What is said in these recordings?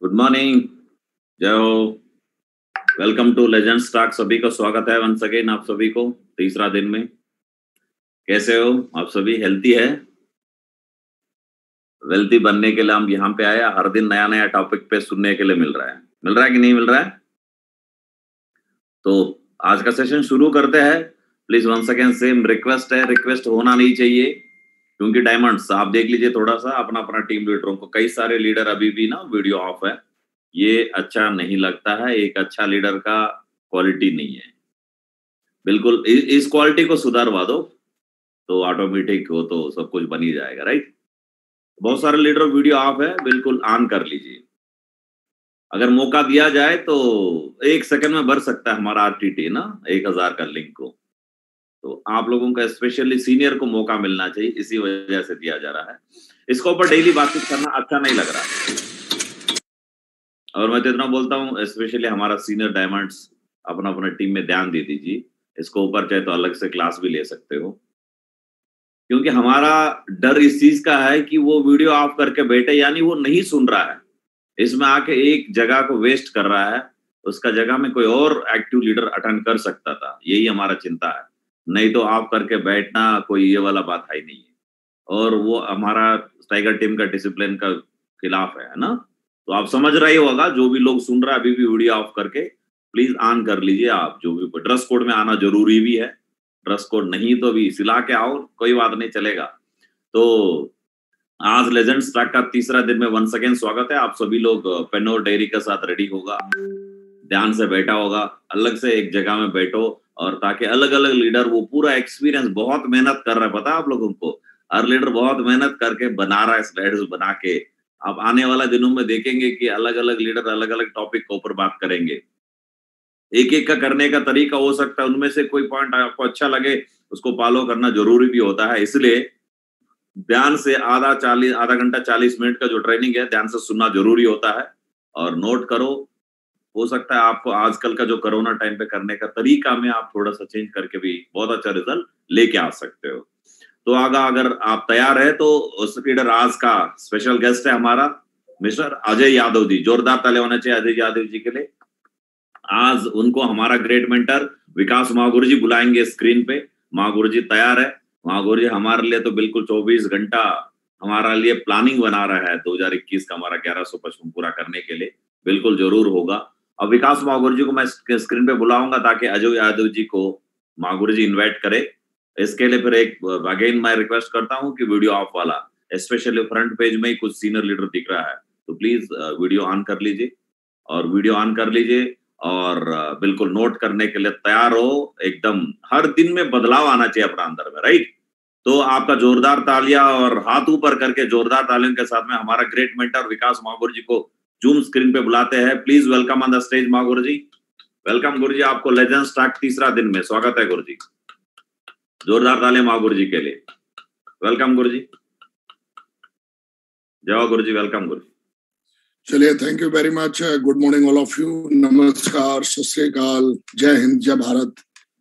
Good morning, जय हो। Welcome to legends talk. सभी का स्वागत है वंस अगेन आप सभी को तीसरा दिन में। कैसे हो आप सभी? हेल्थी है? वेल्थी बनने के लिए हम यहाँ पे आए। हर दिन नया नया टॉपिक पे सुनने के लिए मिल रहा है कि नहीं मिल रहा है? तो आज का सेशन शुरू करते हैं। Please once again same request है, रिक्वेस्ट होना नहीं चाहिए क्योंकि डायमंड्स आप देख लीजिए थोड़ा सा अपना अपना टीम लीडरों को। कई सारे लीडर अभी भी ना वीडियो ऑफ है, ये अच्छा नहीं लगता है। एक अच्छा लीडर का क्वालिटी नहीं है। बिल्कुल इस क्वालिटी को सुधारवा दो तो ऑटोमेटिक हो तो सब कुछ बन ही जाएगा, राइट? बहुत सारे लीडर वीडियो ऑफ है, बिल्कुल ऑन कर लीजिए। अगर मौका दिया जाए तो 1 सेकंड में भर सकता है हमारा आरटीटी ना 1000 का लिंक को। तो आप लोगों का स्पेशली सीनियर को मौका मिलना चाहिए, इसी वजह से दिया जा रहा है। इसके ऊपर डेली बातचीत करना अच्छा नहीं लग रहा। और मैं तो इतना बोलता हूँ, स्पेशली हमारा सीनियर डायमंड्स अपना अपना टीम में ध्यान दे दीजिए। इसको ऊपर चाहे तो अलग से क्लास भी ले सकते हो, क्योंकि हमारा डर इस चीज का है कि वो वीडियो ऑफ करके बैठे, यानी वो नहीं सुन रहा है, इसमें आके एक जगह को वेस्ट कर रहा है। उसका जगह में कोई और एक्टिव लीडर अटेंड कर सकता था, यही हमारा चिंता है। नहीं तो ऑफ करके बैठना कोई ये वाला बात है ही नहीं है, और वो हमारा टाइगर टीम का डिसिप्लिन का खिलाफ है ना। तो आप समझ रहे होगा, जो भी लोग सुन रहा है अभी भी वीडियो ऑफ करके प्लीज ऑन कर लीजिए। आप जो भी ड्रेस कोड में आना जरूरी भी है, ड्रेस कोड नहीं तो भी सिला के आओ, कोई बात नहीं, चलेगा। तो आज लेजेंड्स ट्रैक का तीसरा दिन में वंस अगेन स्वागत है। आप सभी लोग पेन और डायरी के साथ रेडी होगा, ध्यान से बैठा होगा, अलग से एक जगह में बैठो, और ताकि अलग अलग लीडर वो पूरा एक्सपीरियंस, बहुत मेहनत कर रहा है पता है आप लोगों को। हर लीडर बहुत मेहनत करके बना रहा है स्लाइड्स बना के। आप आने वाला दिनों में देखेंगे कि अलग अलग लीडर अलग अलग टॉपिक के ऊपर बात करेंगे। एक एक का करने का तरीका हो सकता है, उनमें से कोई पॉइंट आपको अच्छा लगे उसको फॉलो करना जरूरी भी होता है। इसलिए ध्यान से आधा घंटा 40 मिनट का जो ट्रेनिंग है ध्यान से सुनना जरूरी होता है। और नोट करो, हो सकता है आपको आजकल का जो कोरोना टाइम पे करने का तरीका में आप थोड़ा सा चेंज करके भी बहुत अच्छा रिजल्ट लेके आ सकते हो। तो अगर आप तैयार है तो उस लीडर आज का स्पेशल गेस्ट है हमारा मिस्टर अजय यादव जी। जोरदार ताली होना चाहिए अजय यादव जी के लिए। आज उनको हमारा ग्रेट मेंटर विकास महागुरु जी बुलाएंगे स्क्रीन पे। महागुरु जी तैयार है। महागुरु जी हमारे लिए तो बिल्कुल 24 घंटा हमारा लिए प्लानिंग बना रहा है 2021 का हमारा 1155 पूरा करने के लिए। बिल्कुल जरूर होगा। अब विकास महागुरु जी को मैं स्क्रीन पे बुलाऊंगा ताकि अजय यादव जी को महागुरु जी इन्वाइट करे। इसके लिए फिर एक अगेन मैं रिक्वेस्ट करता हूँ कि वीडियो ऑफ वाला, स्पेशली फ्रंट पेज में ही कुछ सीनियर लीडर दिख रहा है, तो प्लीज वीडियो ऑन कर लीजिए। और वीडियो ऑन कर लीजिए और बिल्कुल नोट करने के लिए तैयार हो एकदम। हर दिन में बदलाव आना चाहिए अपना अंदर में, राइट? तो आपका जोरदार तालियां और हाथ ऊपर करके जोरदार तालियों के साथ में हमारा ग्रेट मेंटर विकास महागुरु जी को जूम स्क्रीन पे बुलाते हैं। Please welcome on the stage Mahaguru ji. Welcome guru ji, आपको लेजेंड्स टॉक तीसरा दिन में स्वागत है गुरु जी। जोरदार तालियां महागुरु जी के लिए। वेलकम गुरु जी। जय गुरु जी, वेलकम गुरु जी। चलिए, thank you very much. Good morning all of you. नमस्कार, सत श्री अकाल, जय हिंद, जय भारत,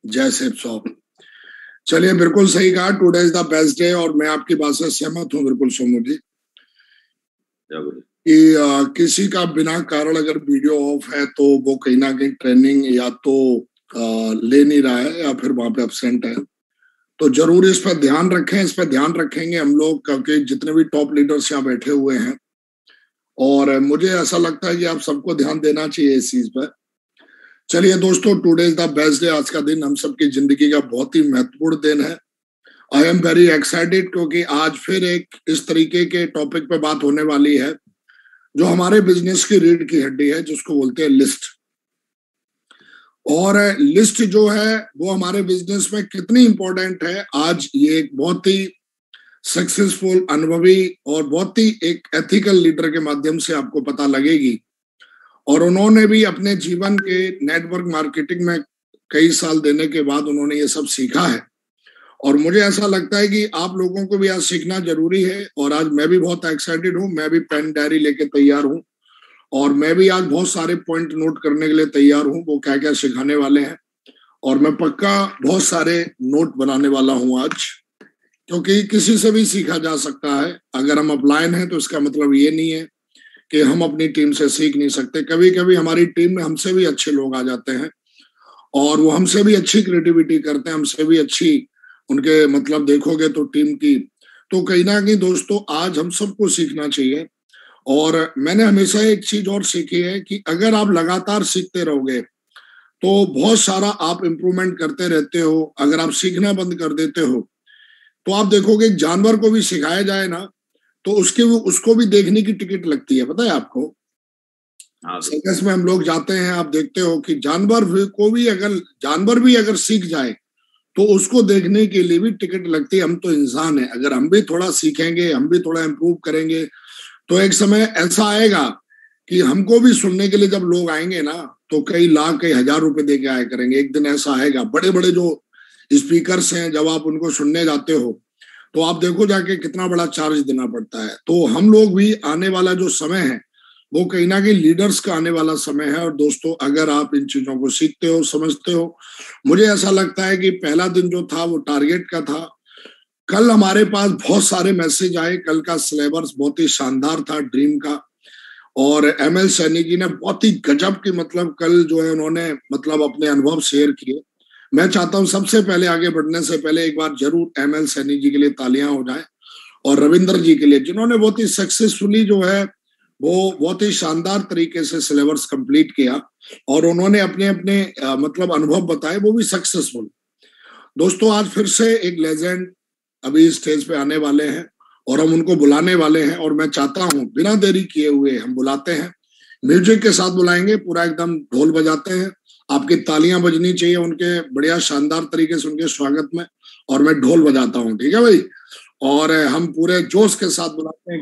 जय सेब सॉप। चलिए, बिल्कुल सही कहा, today is the best day, और मैं आपकी बात से सहमत हूँ बिल्कुल सोमू जी कि किसी का बिना कारण अगर वीडियो ऑफ है तो वो कहीं ना कहीं ट्रेनिंग या तो ले नहीं रहा है या फिर वहां पे एब्सेंट है। तो जरूर इस पर ध्यान रखें, इस पर ध्यान रखेंगे हम लोग, क्योंकि जितने भी टॉप लीडर्स यहाँ बैठे हुए हैं, और मुझे ऐसा लगता है कि आप सबको ध्यान देना चाहिए इस चीज पर। चलिए दोस्तों, today is the best day. आज का दिन हम सबकी जिंदगी का बहुत ही महत्वपूर्ण दिन है। आई एम वेरी एक्साइटेड, क्योंकि आज फिर एक इस तरीके के टॉपिक पे बात होने वाली है जो हमारे बिजनेस की रीढ़ की हड्डी है, जिसको बोलते हैं लिस्ट। और लिस्ट जो है वो हमारे बिजनेस में कितनी इंपॉर्टेंट है, आज ये एक बहुत ही सक्सेसफुल, अनुभवी और बहुत ही एक एथिकल लीडर के माध्यम से आपको पता लगेगी। और उन्होंने भी अपने जीवन के नेटवर्क मार्केटिंग में कई साल देने के बाद उन्होंने ये सब सीखा है। और मुझे ऐसा लगता है कि आप लोगों को भी आज सीखना जरूरी है। और आज मैं भी बहुत एक्साइटेड हूँ, मैं भी पेन डायरी लेके तैयार हूँ, और मैं भी आज बहुत सारे पॉइंट नोट करने के लिए तैयार हूँ, वो क्या क्या सिखाने वाले हैं। और मैं पक्का बहुत सारे नोट बनाने वाला हूँ आज, क्योंकि किसी से भी सीखा जा सकता है। अगर हम अपलाइन हैं तो इसका मतलब ये नहीं है कि हम अपनी टीम से सीख नहीं सकते। कभी कभी हमारी टीम में हमसे भी अच्छे लोग आ जाते हैं और वो हमसे भी अच्छी क्रिएटिविटी करते हैं, हमसे भी अच्छी उनके मतलब देखोगे तो टीम की। तो कहीं ना कहीं दोस्तों आज हम सबको सीखना चाहिए। और मैंने हमेशा एक चीज और सीखी है कि अगर आप लगातार सीखते रहोगे तो बहुत सारा आप इम्प्रूवमेंट करते रहते हो। अगर आप सीखना बंद कर देते हो तो आप देखोगे जानवर को भी सिखाया जाए ना तो उसको भी देखने की टिकट लगती है, पता है आपको। सर्कस में हम लोग जाते हैं, आप देखते हो कि जानवर भी अगर सीख जाए तो उसको देखने के लिए भी टिकट लगती है। हम तो इंसान है, अगर हम भी थोड़ा सीखेंगे, हम भी थोड़ा इम्प्रूव करेंगे तो एक समय ऐसा आएगा कि हमको भी सुनने के लिए जब लोग आएंगे ना तो कई लाख कई हजार रुपए दे के आया करेंगे। एक दिन ऐसा आएगा, बड़े बड़े जो स्पीकर्स हैं जब आप उनको सुनने जाते हो तो आप देखो जाके कितना बड़ा चार्ज देना पड़ता है। तो हम लोग भी आने वाला जो समय है वो कहीं ना कहीं लीडर्स का आने वाला समय है। और दोस्तों अगर आप इन चीजों को सीखते हो, समझते हो, मुझे ऐसा लगता है कि पहला दिन जो था वो टारगेट का था। कल हमारे पास बहुत सारे मैसेज आए, कल का सिलेबस बहुत ही शानदार था ड्रीम का। और एमएल सैनी जी ने बहुत ही गजब की मतलब कल जो है उन्होंने मतलब अपने अनुभव शेयर किए। मैं चाहता हूं सबसे पहले आगे बढ़ने से पहले एक बार जरूर एमएल सैनी जी के लिए तालियां हो जाए और रविंद्र जी के लिए जिन्होंने बहुत ही सक्सेसफुली जो है वो बहुत ही शानदार तरीके से सिलेबस कंप्लीट किया और उन्होंने अपने अपने मतलब अनुभव बताए, वो भी सक्सेसफुल। दोस्तों आज फिर से एक लेजेंड अभी स्टेज पे आने वाले हैं और हम उनको बुलाने वाले हैं और मैं चाहता हूं बिना देरी किए हुए हम बुलाते हैं। म्यूजिक के साथ बुलाएंगे, पूरा एकदम ढोल बजाते हैं, आपकी तालियां बजनी चाहिए उनके बढ़िया शानदार तरीके से उनके स्वागत में। और मैं ढोल बजाता हूं, ठीक है भाई। और हम पूरे जोश के साथ बुलाते हैं।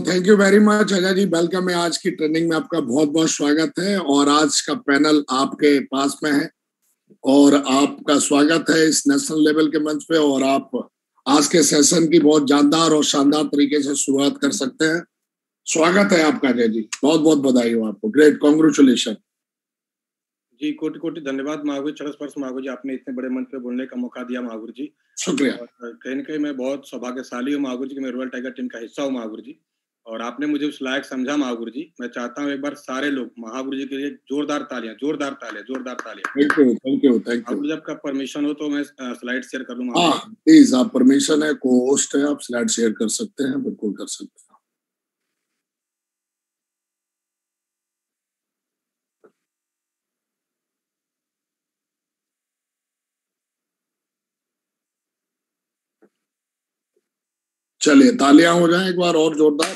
Thank you very much Ajay ji, welcome है आज की ट्रेनिंग में, आपका बहुत बहुत स्वागत है। और आज का पैनल आपके पास में है और आपका स्वागत है इस नेशनल लेवल के मंच पे। और आप आज के सेशन की बहुत जानदार और शानदार तरीके से शुरुआत कर सकते हैं। स्वागत है आपका अजय जी, बहुत बहुत बधाई हो आपको, ग्रेट, कॉन्ग्रेचुलेशन जी। कोटि कोटि धन्यवाद महावीर, चरस्पर्श महावीर जी, आपने इतने बड़े मंच पे बोलने का मौका दिया महावीर जी, शुक्रिया। कहीं न कहीं मैं बहुत सौभाग्यशाली हूँ महावीर जी कि मैं रॉयल टाइगर टीम का हिस्सा हूँ महावीर जी, और आपने मुझे उस लायक समझा महावीर जी। मैं चाहता हूँ एक बार सारे लोग महावीर जी के लिए जोरदार तालियां, जोरदार तालियां, जोरदार तालियां। Thank you thank you thank you. Mahavir ji आपका परमिशन हो तो मैं स्लाइड शेयर कर दूं? हाँ प्लीज, आप परमिशन है, को होस्ट है, आप स्लाइड शेयर कर सकते हैं, बिल्कुल कर सकते हैं। चलिए तालियां हो जाए एक बार और जोरदार,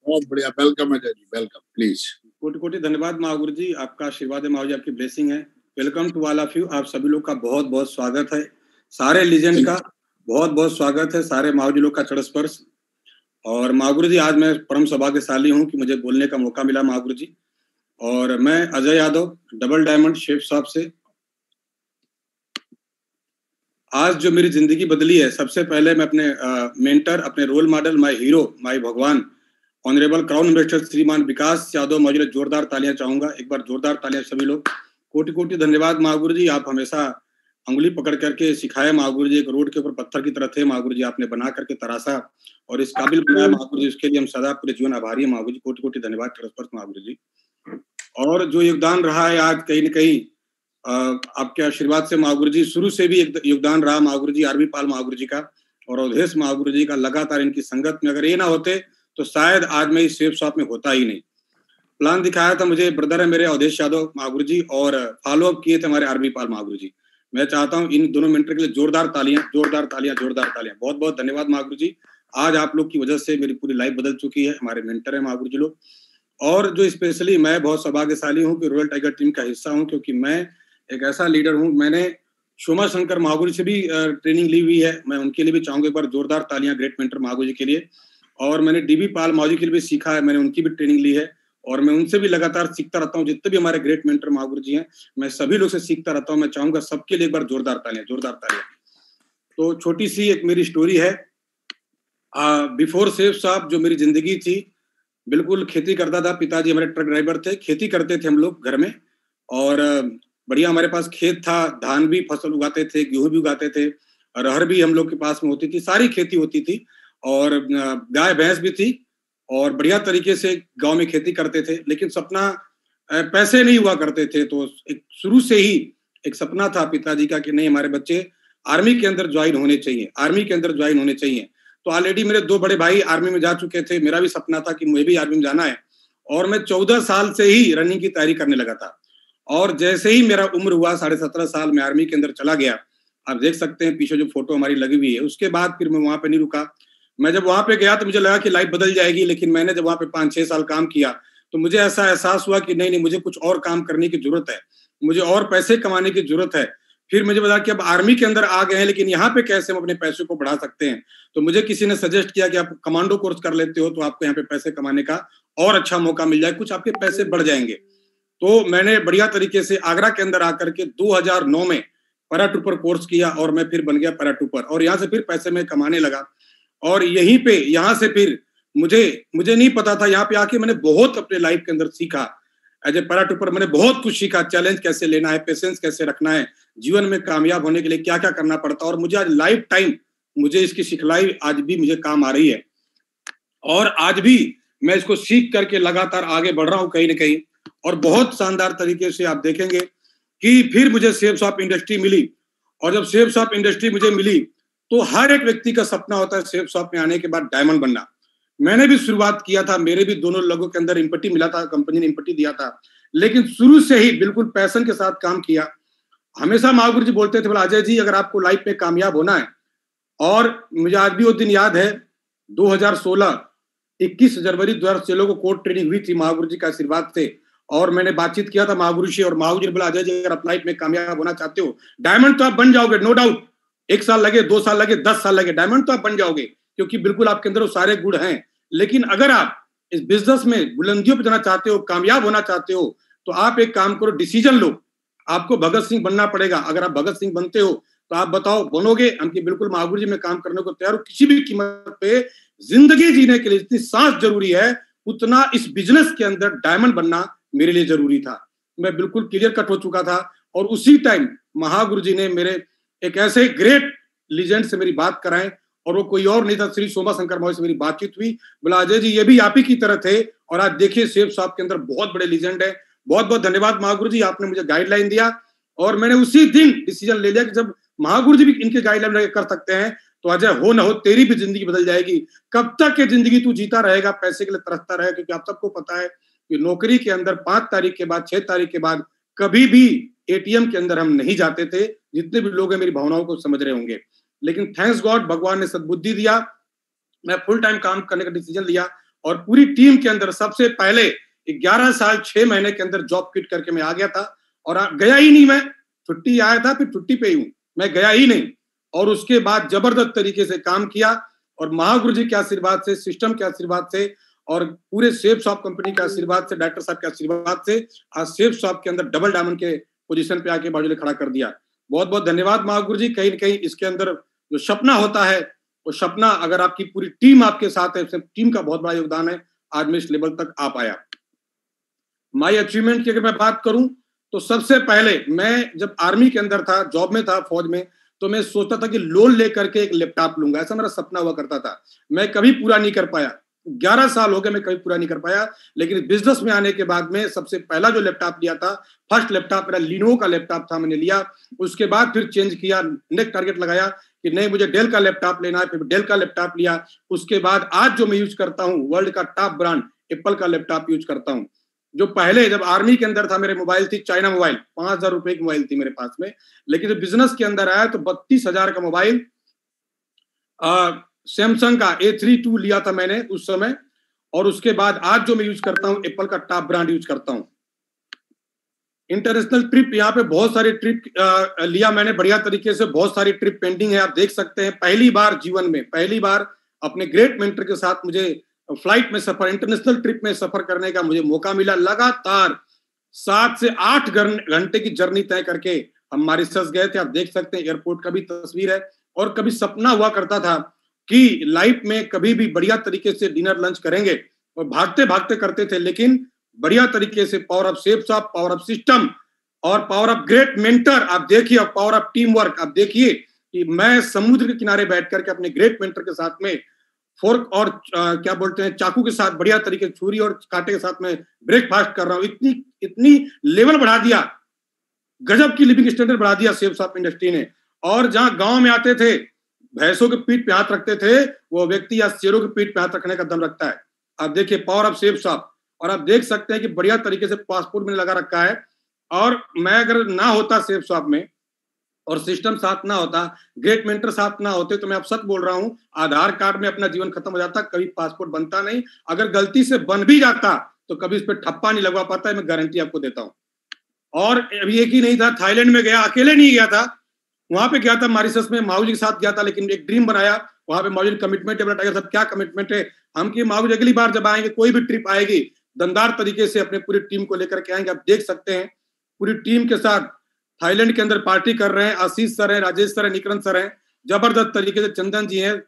बहुत बढ़िया, वेलकम है जी, वेलकम, प्लीज। कोटि कोटि धन्यवाद महावीर जी, आपका आशीर्वाद है महावीर जी, आपकी ब्लेसिंग है। Welcome to all of you, आप सभी लोग का बहुत बहुत स्वागत है, सारे लीजेंड का बहुत बहुत स्वागत है, सारे महावीर जी लोग का चरस्पर्श। और महावीर जी आज मैं परम सौभाग्यशाली हूँ कि मुझे बोलने का मौका मिला महावीर जी। और मैं Ajay Yadav, double diamond chef shop से। आज जो मेरी जिंदगी बदली है, सबसे पहले मैं अपने मेंटर, अपने role model, my hero, my भगवान, honourable crown investor Shriman Vikas Yadav मौजूद, जोरदार तालियां चाहूंगा, एक बार जोरदार तालियां सभी लोग। कोटि कोटि धन्यवाद महावीर जी, आप हमेशा अंगुली पकड़ करके सिखाए महावीर जी, एक रोड के ऊपर पत्थर की तरह थे महावीर जी, आपने बना करके तराशा और इस काबिल बनाया महावीर जी, उसके लिए हम सदा पूरे जीवन आभारी है महावीर जी। कोटि कोटि धन्यवाद महावीर जी। और जो योगदान रहा है आज कहीं न कहीं आपके आशीर्वाद से महागुरु जी शुरू से भी एक योगदान रहा, महागुरु जी आरबी पाल महागुरु जी का और अवधेश महागुरु जी का लगातार इनकी संगत में। अगर ये ना होते तो शायद आज मैं इस सेब शॉप में होता ही नहीं। प्लान दिखाया था मुझे ब्रदर है मेरे अवधेश यादव महागुरु जी और फॉलोअप किए थे हमारे आरबी पाल महागुरु जी। मैं चाहता हूं इन दोनों मेंटर के लिए जोरदार तालियां, जोरदार तालियां, जोरदार तालियां। बहुत बहुत धन्यवाद महागुरु जी। आज आप लोग की वजह से मेरी पूरी लाइफ बदल चुकी है। हमारे मेंटर है महागुरु जी लोग, और जो स्पेशली मैं बहुत सौभाग्यशाली हूं कि रॉयल टाइगर टीम का हिस्सा हूं, क्योंकि मैं एक ऐसा लीडर हूं। मैंने सोमा शंकर महागुरु से भी ट्रेनिंग ली हुई है। मैं उनके लिए भी चाहूंगा एक बार जोरदार तालियां ग्रेट मेंटर महागुरु जी के लिए। और मैंने डीबी पाल महागुरु जी के लिए भी सीखा है, मैंने उनकी भी ट्रेनिंग ली है और मैं उनसे भी लगातार सीखता रहता हूँ। जितने भी हमारे ग्रेट मेंटर महागुरु जी हैं, मैं सभी लोग से सीखता रहता हूँ। मैं चाहूंगा सबके लिए एक बार जोरदार तालियां, जोरदार तालियां। तो छोटी सी एक मेरी स्टोरी है। बिफोर सेब शॉप जो मेरी जिंदगी थी, बिल्कुल खेती करता था। पिताजी हमारे ट्रक ड्राइवर थे, खेती करते थे हम लोग घर में, और बढ़िया हमारे पास खेत था। धान भी फसल उगाते थे, गेहूं भी उगाते थे, अरहर भी हम लोग के पास में होती थी, सारी खेती होती थी, और गाय भैंस भी थी, और बढ़िया तरीके से गांव में खेती करते थे। लेकिन सपना, पैसे नहीं हुआ करते थे, तो एक शुरू से ही एक सपना था पिताजी का कि नहीं, हमारे बच्चे आर्मी के अंदर ज्वाइन होने चाहिए, आर्मी के अंदर ज्वाइन होने चाहिए। तो ऑलरेडी मेरे 2 बड़े भाई आर्मी में जा चुके थे। मेरा भी सपना था कि मुझे भी आर्मी में जाना है, और मैं 14 साल से ही रनिंग की तैयारी करने लगा था। और जैसे ही मेरा उम्र हुआ 17.5 साल, मैं आर्मी के अंदर चला गया। आप देख सकते हैं पीछे जो फोटो हमारी लगी हुई है। उसके बाद फिर मैं वहां पे नहीं रुका। मैं जब वहां पे गया तो मुझे लगा कि लाइफ बदल जाएगी, लेकिन मैंने जब वहां पे 5-6 साल काम किया तो मुझे ऐसा एहसास हुआ कि नहीं, मुझे कुछ और काम करने की जरूरत है, मुझे और पैसे कमाने की जरूरत है। फिर मुझे बता कि अब आर्मी के अंदर आ गए हैं, लेकिन यहाँ पे कैसे हम अपने पैसे को बढ़ा सकते हैं। तो मुझे किसी ने सजेस्ट किया कि आप कमांडो कोर्स कर लेते हो तो आपको यहाँ पे पैसे कमाने का और अच्छा मौका मिल जाए, कुछ आपके पैसे बढ़ जाएंगे। तो मैंने बढ़िया तरीके से आगरा के अंदर आकर के 2009 में पैराट्रूपर कोर्स किया, और मैं फिर बन गया पैराट्रूपर, और यहाँ से फिर पैसे मैं कमाने लगा। और यहीं पे, यहाँ से फिर मुझे नहीं पता था, यहाँ पे आके मैंने बहुत अपने लाइफ के अंदर सीखा। एज ए पैराट्रूपर मैंने बहुत कुछ सीखा, चैलेंज कैसे लेना है, पेशेंस कैसे रखना है, जीवन में कामयाब होने के लिए क्या क्या करना पड़ता है। और मुझे आज लाइफ टाइम मुझे इसकी सिखलाई आज भी मुझे काम आ रही है, और आज भी मैं इसको सीख करके लगातार आगे बढ़ रहा हूँ कहीं ना कहीं। और बहुत शानदार तरीके से आप देखेंगे कि फिर मुझे सेब शॉप इंडस्ट्री मिली, और जब सेब शॉप इंडस्ट्री मुझे मिली तो हर एक व्यक्ति का सपना होता है सेब शॉप में आने के बाद डायमंड बनना। मैंने भी शुरुआत किया था, मेरे भी दोनों लोगों के अंदर इम्पटी मिला था, कंपनी ने इम्पटी दिया था, लेकिन शुरू से ही बिल्कुल पैशन के साथ काम किया। हमेशा महागुरु जी बोलते थे, बोला अजय जी अगर आपको लाइफ में कामयाब होना है, और मुझे आज भी वो दिन याद है 2016 21 जनवरी 2016 को कोर्ट ट्रेनिंग हुई थी महागुरु जी का आशीर्वाद से, और मैंने बातचीत किया था महागुरु से, और महागुरु जी ने बोला अजय जी अगर आप लाइफ में कामयाब होना चाहते हो, डायमंड तो आप बन जाओगे, नो डाउट। 1 साल लगे, 2 साल लगे, 10 साल लगे, डायमंड तो आप बन जाओगे, क्योंकि बिल्कुल आपके अंदर वो सारे गुण हैं। लेकिन अगर आप इस बिजनेस में बुलंदियों पर जाना चाहते हो, कामयाब होना चाहते हो, तो आप एक काम करो, डिसीजन लो। आपको भगत सिंह बनना पड़ेगा। अगर आप भगत सिंह बनते हो तो आप बताओ बनोगे? हम कि बिल्कुल महागुरु जी में काम करने को तैयार हो, किसी भी कीमत पे। जिंदगी जीने के लिए जितनी सांस जरूरी है, उतना इस बिजनेस के अंदर डायमंड बनना मेरे लिए जरूरी था। मैं बिल्कुल क्लियर कट हो चुका था, और उसी टाइम महागुरु जी ने मेरे एक ऐसे ग्रेट लीजेंड से मेरी बात कराएं, और वो कोई और नहीं था, श्री सोमा शंकर महाराज से मेरी बातचीत हुई। बोला अजय जी ये भी आप ही की तरह थे, और आज देखिए सेब शॉप के अंदर बहुत बड़े लीजेंड है। बहुत बहुत धन्यवाद महागुरु जी, आपने मुझे गाइडलाइन दिया, और मैंने उसी दिन डिसीजन ले लिया कि जब महागुरु जी भी इनके गाइडलाइन कर सकते हैं, तो अजय हो ना हो तेरी भी जिंदगी बदल जाएगी। कब तक ये जिंदगी तू जीता रहेगा, पैसे के लिए तरसता रहेगा? क्योंकि आप सबको पता है कि नौकरी के अंदर 5 तारीख के बाद, 6 तारीख के बाद कभी भी एटीएम के अंदर हम नहीं जाते थे। जितने भी लोग हैं मेरी भावनाओं को समझ रहे होंगे, लेकिन थैंक्स गॉड भगवान ने सद्बुद्धि दिया, मैं फुल टाइम काम करने का डिसीजन लिया, और पूरी टीम के अंदर सबसे पहले 11 साल 6 महीने के अंदर जॉब क्विट करके मैं आ गया था, और गया ही नहीं। मैं छुट्टी आया था, फिर छुट्टी पे ही हूं, मैं गया ही नहीं। और उसके बाद जबरदस्त तरीके से काम किया, और महागुरु जी के आशीर्वाद से, सिस्टम के आशीर्वाद से, और पूरे सेब शॉप कंपनी के आशीर्वाद से, डॉक्टर साहब के आशीर्वाद से आज सेब शॉप के अंदर डबल डायमंड के पोजीशन पे आके बाजू खड़ा कर दिया। बहुत बहुत धन्यवाद महागुरु जी। कहीं न कहीं इसके अंदर जो सपना होता है, वो सपना अगर आपकी पूरी टीम आपके साथ है, टीम का बहुत बड़ा योगदान है, आज मैं इस लेवल तक आ पाया। माई अचीवमेंट की अगर मैं बात करूं तो सबसे पहले मैं जब आर्मी के अंदर था, जॉब में था, फौज में, तो मैं सोचता था कि लोन लेकर के एक लैपटॉप लूंगा, ऐसा मेरा सपना हुआ करता था। मैं कभी पूरा नहीं कर पाया। 11 साल हो गए, मैं कभी पूरा नहीं कर पाया। लेकिन बिजनेस में आने के बाद में सबसे पहला जो लैपटॉप लिया था, फर्स्ट लैपटॉप मेरा लिनोवो का लैपटॉप था, मैंने लिया। उसके बाद फिर चेंज किया, नेक्स्ट टारगेट लगाया कि नहीं मुझे डेल का लैपटॉप लेना है, फिर डेल का लैपटॉप लिया। उसके बाद आज जो मैं यूज करता हूँ, वर्ल्ड का टॉप ब्रांड एप्पल का लैपटॉप यूज करता हूँ। जो पहले जब आर्मी के अंदर था, मेरे मोबाइल थी चाइना मोबाइल, 5,000 रुपए की मोबाइल थी मेरे पास में। लेकिन जब बिजनेस के अंदर आया तो 32,000 का मोबाइल सैमसंग का A32 लिया था मैंने उस समय। और उसके बाद आज जो मैं यूज करता हूं, एप्पल का टॉप ब्रांड यूज करता हूं। इंटरनेशनल ट्रिप, यहाँ पे बहुत सारी ट्रिप लिया मैंने बढ़िया तरीके से, बहुत सारी ट्रिप पेंडिंग है, आप देख सकते हैं। पहली बार जीवन में, पहली बार अपने ग्रेट मेंटर के साथ मुझे फ्लाइट में सफर, इंटरनेशनल ट्रिप में सफर करने का मुझे मौका मिला। लगातार 7 से 8 घंटे की जर्नी तय करके हम मॉरिशस गए थे। आप देख सकते हैं, एयरपोर्ट का भी तस्वीर है। और कभी सपना हुआ करता था कि लाइफ में कभी भी बढ़िया तरीके से डिनर लंच करेंगे, और भागते भागते करते थे, लेकिन बढ़िया तरीके से power of safes, power of system और पावर ऑफ ग्रेट मेंटर आप देखिए, और पावर ऑफ टीम वर्क आप देखिए कि मैं समुद्र के किनारे बैठ करके अपने ग्रेट मेंटर के साथ में फोर्क और क्या बोलते हैं, चाकू के साथ बढ़िया तरीके से, छुरी और कांटे के साथ में ब्रेकफास्ट कर रहा हूं। इतनी लेवल बढ़ा दिया, गजब की लिविंग स्टैंडर्ड बढ़ा दिया सेफ्स ऑफ इंडस्ट्री ने। और जहां गांव में आते थे, भैंसों के पीठ पे हाथ रखते थे, वो व्यक्ति आज शेरों के पीठ पे हाथ रखने का दम रखता है। आप देखिए पावर ऑफ सेफ्स ऑफ। और आप देख सकते हैं कि बढ़िया तरीके से पासपोर्ट में लगा रखा है। और मैं अगर ना होता सेफ शॉप में, और सिस्टम साथ ना होता, ग्रेट मेंटर साथ ना होते, तो मैं अब सच बोल रहा हूं, आधार कार्ड में अपना जीवन खत्म हो जाता, कभी पासपोर्ट बनता नहीं। अगर गलती से बन भी जाता तो कभी इस पर ठप्पा नहीं लगवा पाता है, मैं गारंटी आपको देता हूं। और अभी एक ही नहीं था, थाईलैंड में गया, अकेले नहीं गया था, वहां पे गया था मॉरिशस में, माऊ जी के साथ गया था। लेकिन एक ड्रीम बनाया, वहां पे माऊ जी कमिटमेंट है, टाइगर साहब क्या कमिटमेंट है हम कि माऊ जी अगली बार जब आएंगे, कोई भी ट्रिप आएगी, दमदार तरीके से अपने पूरी टीम को लेकर के आएंगे। आप देख सकते हैं पूरी टीम के साथ थाईलैंड के अंदर पार्टी कर रहे हैं। आशीष सर है, राजेश सर है, निकरन सर है, जबरदस्त तरीके से चंदन जी हैं,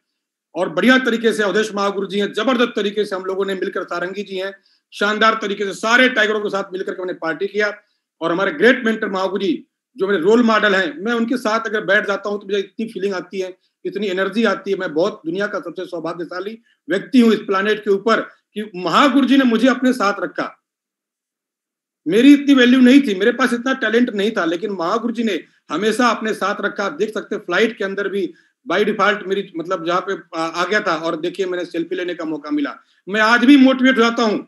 और बढ़िया तरीके से अवधेश महागुरु जी हैं, जबरदस्त तरीके से हम लोगों ने मिलकर, सारंगी जी हैं, शानदार तरीके से सारे टाइगरों के साथ मिलकर के हमने पार्टी किया। और हमारे ग्रेट मेंटर महागुरु जी जो मेरे रोल मॉडल हैं, मैं उनके साथ अगर बैठ जाता हूं तो मुझे इतनी फीलिंग आती है, इतनी एनर्जी आती है। मैं बहुत दुनिया का सबसे सौभाग्यशाली व्यक्ति हूं इस प्लानेट के ऊपर कि महागुरु जी ने मुझे अपने साथ रखा। मेरी इतनी वैल्यू नहीं थी, मेरे पास इतना टैलेंट नहीं था, लेकिन महागुरु जी ने हमेशा अपने साथ रखा। आप देख सकते हैं फ्लाइट के अंदर भी बाय डिफॉल्ट मेरी मतलब जहां पे आ गया था, और देखिए मैंने सेल्फी लेने का मौका मिला। मैं आज भी मोटिवेट हो जाता हूँ,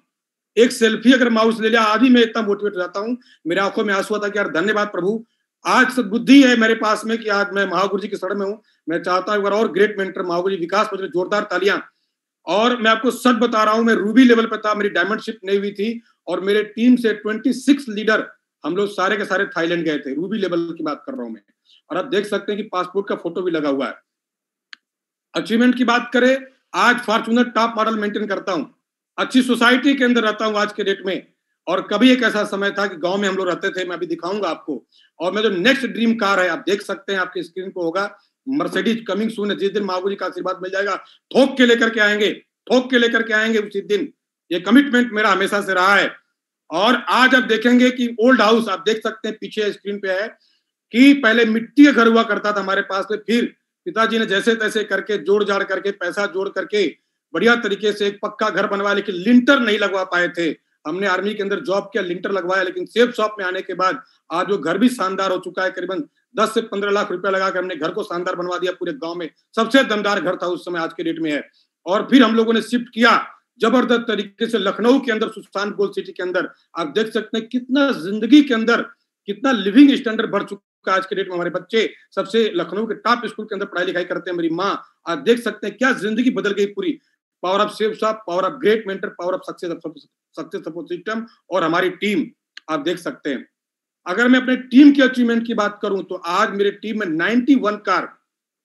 एक सेल्फी अगर माउस ले लिया, आज भी मैं इतना मोटिवेट हो जाता हूँ, मेरे आंखों में आंसू आता कि यार धन्यवाद प्रभु, आज सद्बुद्धि है मेरे पास में कि आज मैं महागुरु जी की शरण में हूँ। मैं चाहता हूँ और ग्रेट मेंटर महागुरु जी विकास पर जोरदार तालियां। और मैं आपको सच बता रहा हूँ, मैं रूबी लेवल पे था, मेरी डायमंडशिप नहीं हुई थी, और मेरे टीम से 26 लीडर हम लोग सारे के सारे थाईलैंड गए थे। रूबी लेवल की बात कर रहा हूं मैं। और आप देख सकते हैं कि पासपोर्ट का फोटो भी लगा हुआ है। अचीवमेंट की बात करें, आज फॉर्च्यूनर टॉप मॉडल मेंटेन करता हूं, अच्छी सोसाइटी के अंदर रहता हूं आज के डेट में। और कभी एक ऐसा समय था कि गांव में हम लोग रहते थे, मैं अभी दिखाऊंगा आपको। और मैं जो नेक्स्ट ड्रीम कार है, आप देख सकते हैं, आपकी स्क्रीन पे होगा, मर्सिडीज कमिंग सून है। जिस दिन महागुरु जी का आशीर्वाद मिल जाएगा, ठोक के लेकर के आएंगे, ठोक के लेकर के आएंगे उसी दिन। ये कमिटमेंट मेरा हमेशा से रहा है। और आज आप देखेंगे कि ओल्ड हाउस, आप देख सकते हैं पीछे स्क्रीन पे है, कि पहले मिट्टी का घर हुआ करता था हमारे पास में, फिर पिताजी ने जैसे तैसे करके जोड़ जाड़ करके पैसा जोड़ करके बढ़िया तरीके से एक पक्का घर बनवाया, लेकिन लिंटर नहीं लगवा पाए थे। हमने आर्मी के अंदर जॉब किया, लिंटर लगवाया, लेकिन सेफ शॉप में आने के बाद आज वो घर भी शानदार हो चुका है। करीबन 10 से 15 लाख रुपया लगा के हमने घर को शानदार बनवा दिया पूरे गांव में। सबसे दमदार घर था उस समय, आज के डेट में है। और फिर हम लोगों ने शिफ्ट किया जबरदस्त तरीके से लखनऊ के अंदर, सुल्तान गोल्ड सिटी के अंदर। आप देख सकते हैं कितना जिंदगी के अंदर कितना लिविंग स्टैंडर्ड बढ़ चुका है आज के डेट में। हमारे बच्चे सबसे लखनऊ के टॉप स्कूल के अंदर पढ़ाई लिखाई करते हैं। मेरी माँ, आप देख सकते हैं क्या जिंदगी बदल गई पूरी। Power of safe shop, power of great mentor, power of success support system, और हमारी टीम आप देख सकते हैं। अगर मैं अपने टीम की अचीवमेंट की बात करूं तो आज मेरे टीम में 91 कार,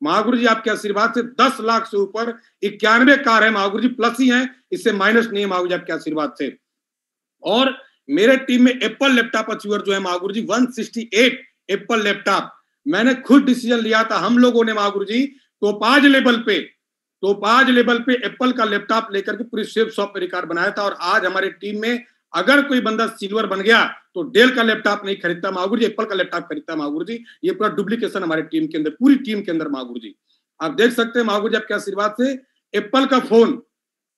महागुरु जी आपके आशीर्वाद से 10 लाख से ऊपर 91 कार है। महागुरु जी प्लस ही हैं, इससे माइनस नहीं है महागुरु जी आपके आशीर्वाद से। और मेरे टीम में एप्पल लैपटॉप अचीवर जो है महागुरु जी 168 एप्पल लैपटॉप मैंने खुद डिसीजन लिया था। हम लोगों ने महागुरु जी टोपाज लेवल पे एप्पल का लैपटॉप लेकर के पूरी सेफ शॉप पे रिकॉर्ड बनाया था। और आज हमारे टीम में अगर कोई बंदा सिल्वर बन गया तो डेल का लैपटॉप नहीं खरीदता महागुरु जी, एप्पल का लैपटॉप खरीदता महागुरु जी। ये पूरा डुप्लीकेशन हमारे टीम के अंदर, पूरी टीम के अंदर महागुरु जी। आप देख सकते हैं महागुरु जी आपके आशीर्वाद से एप्पल का फोन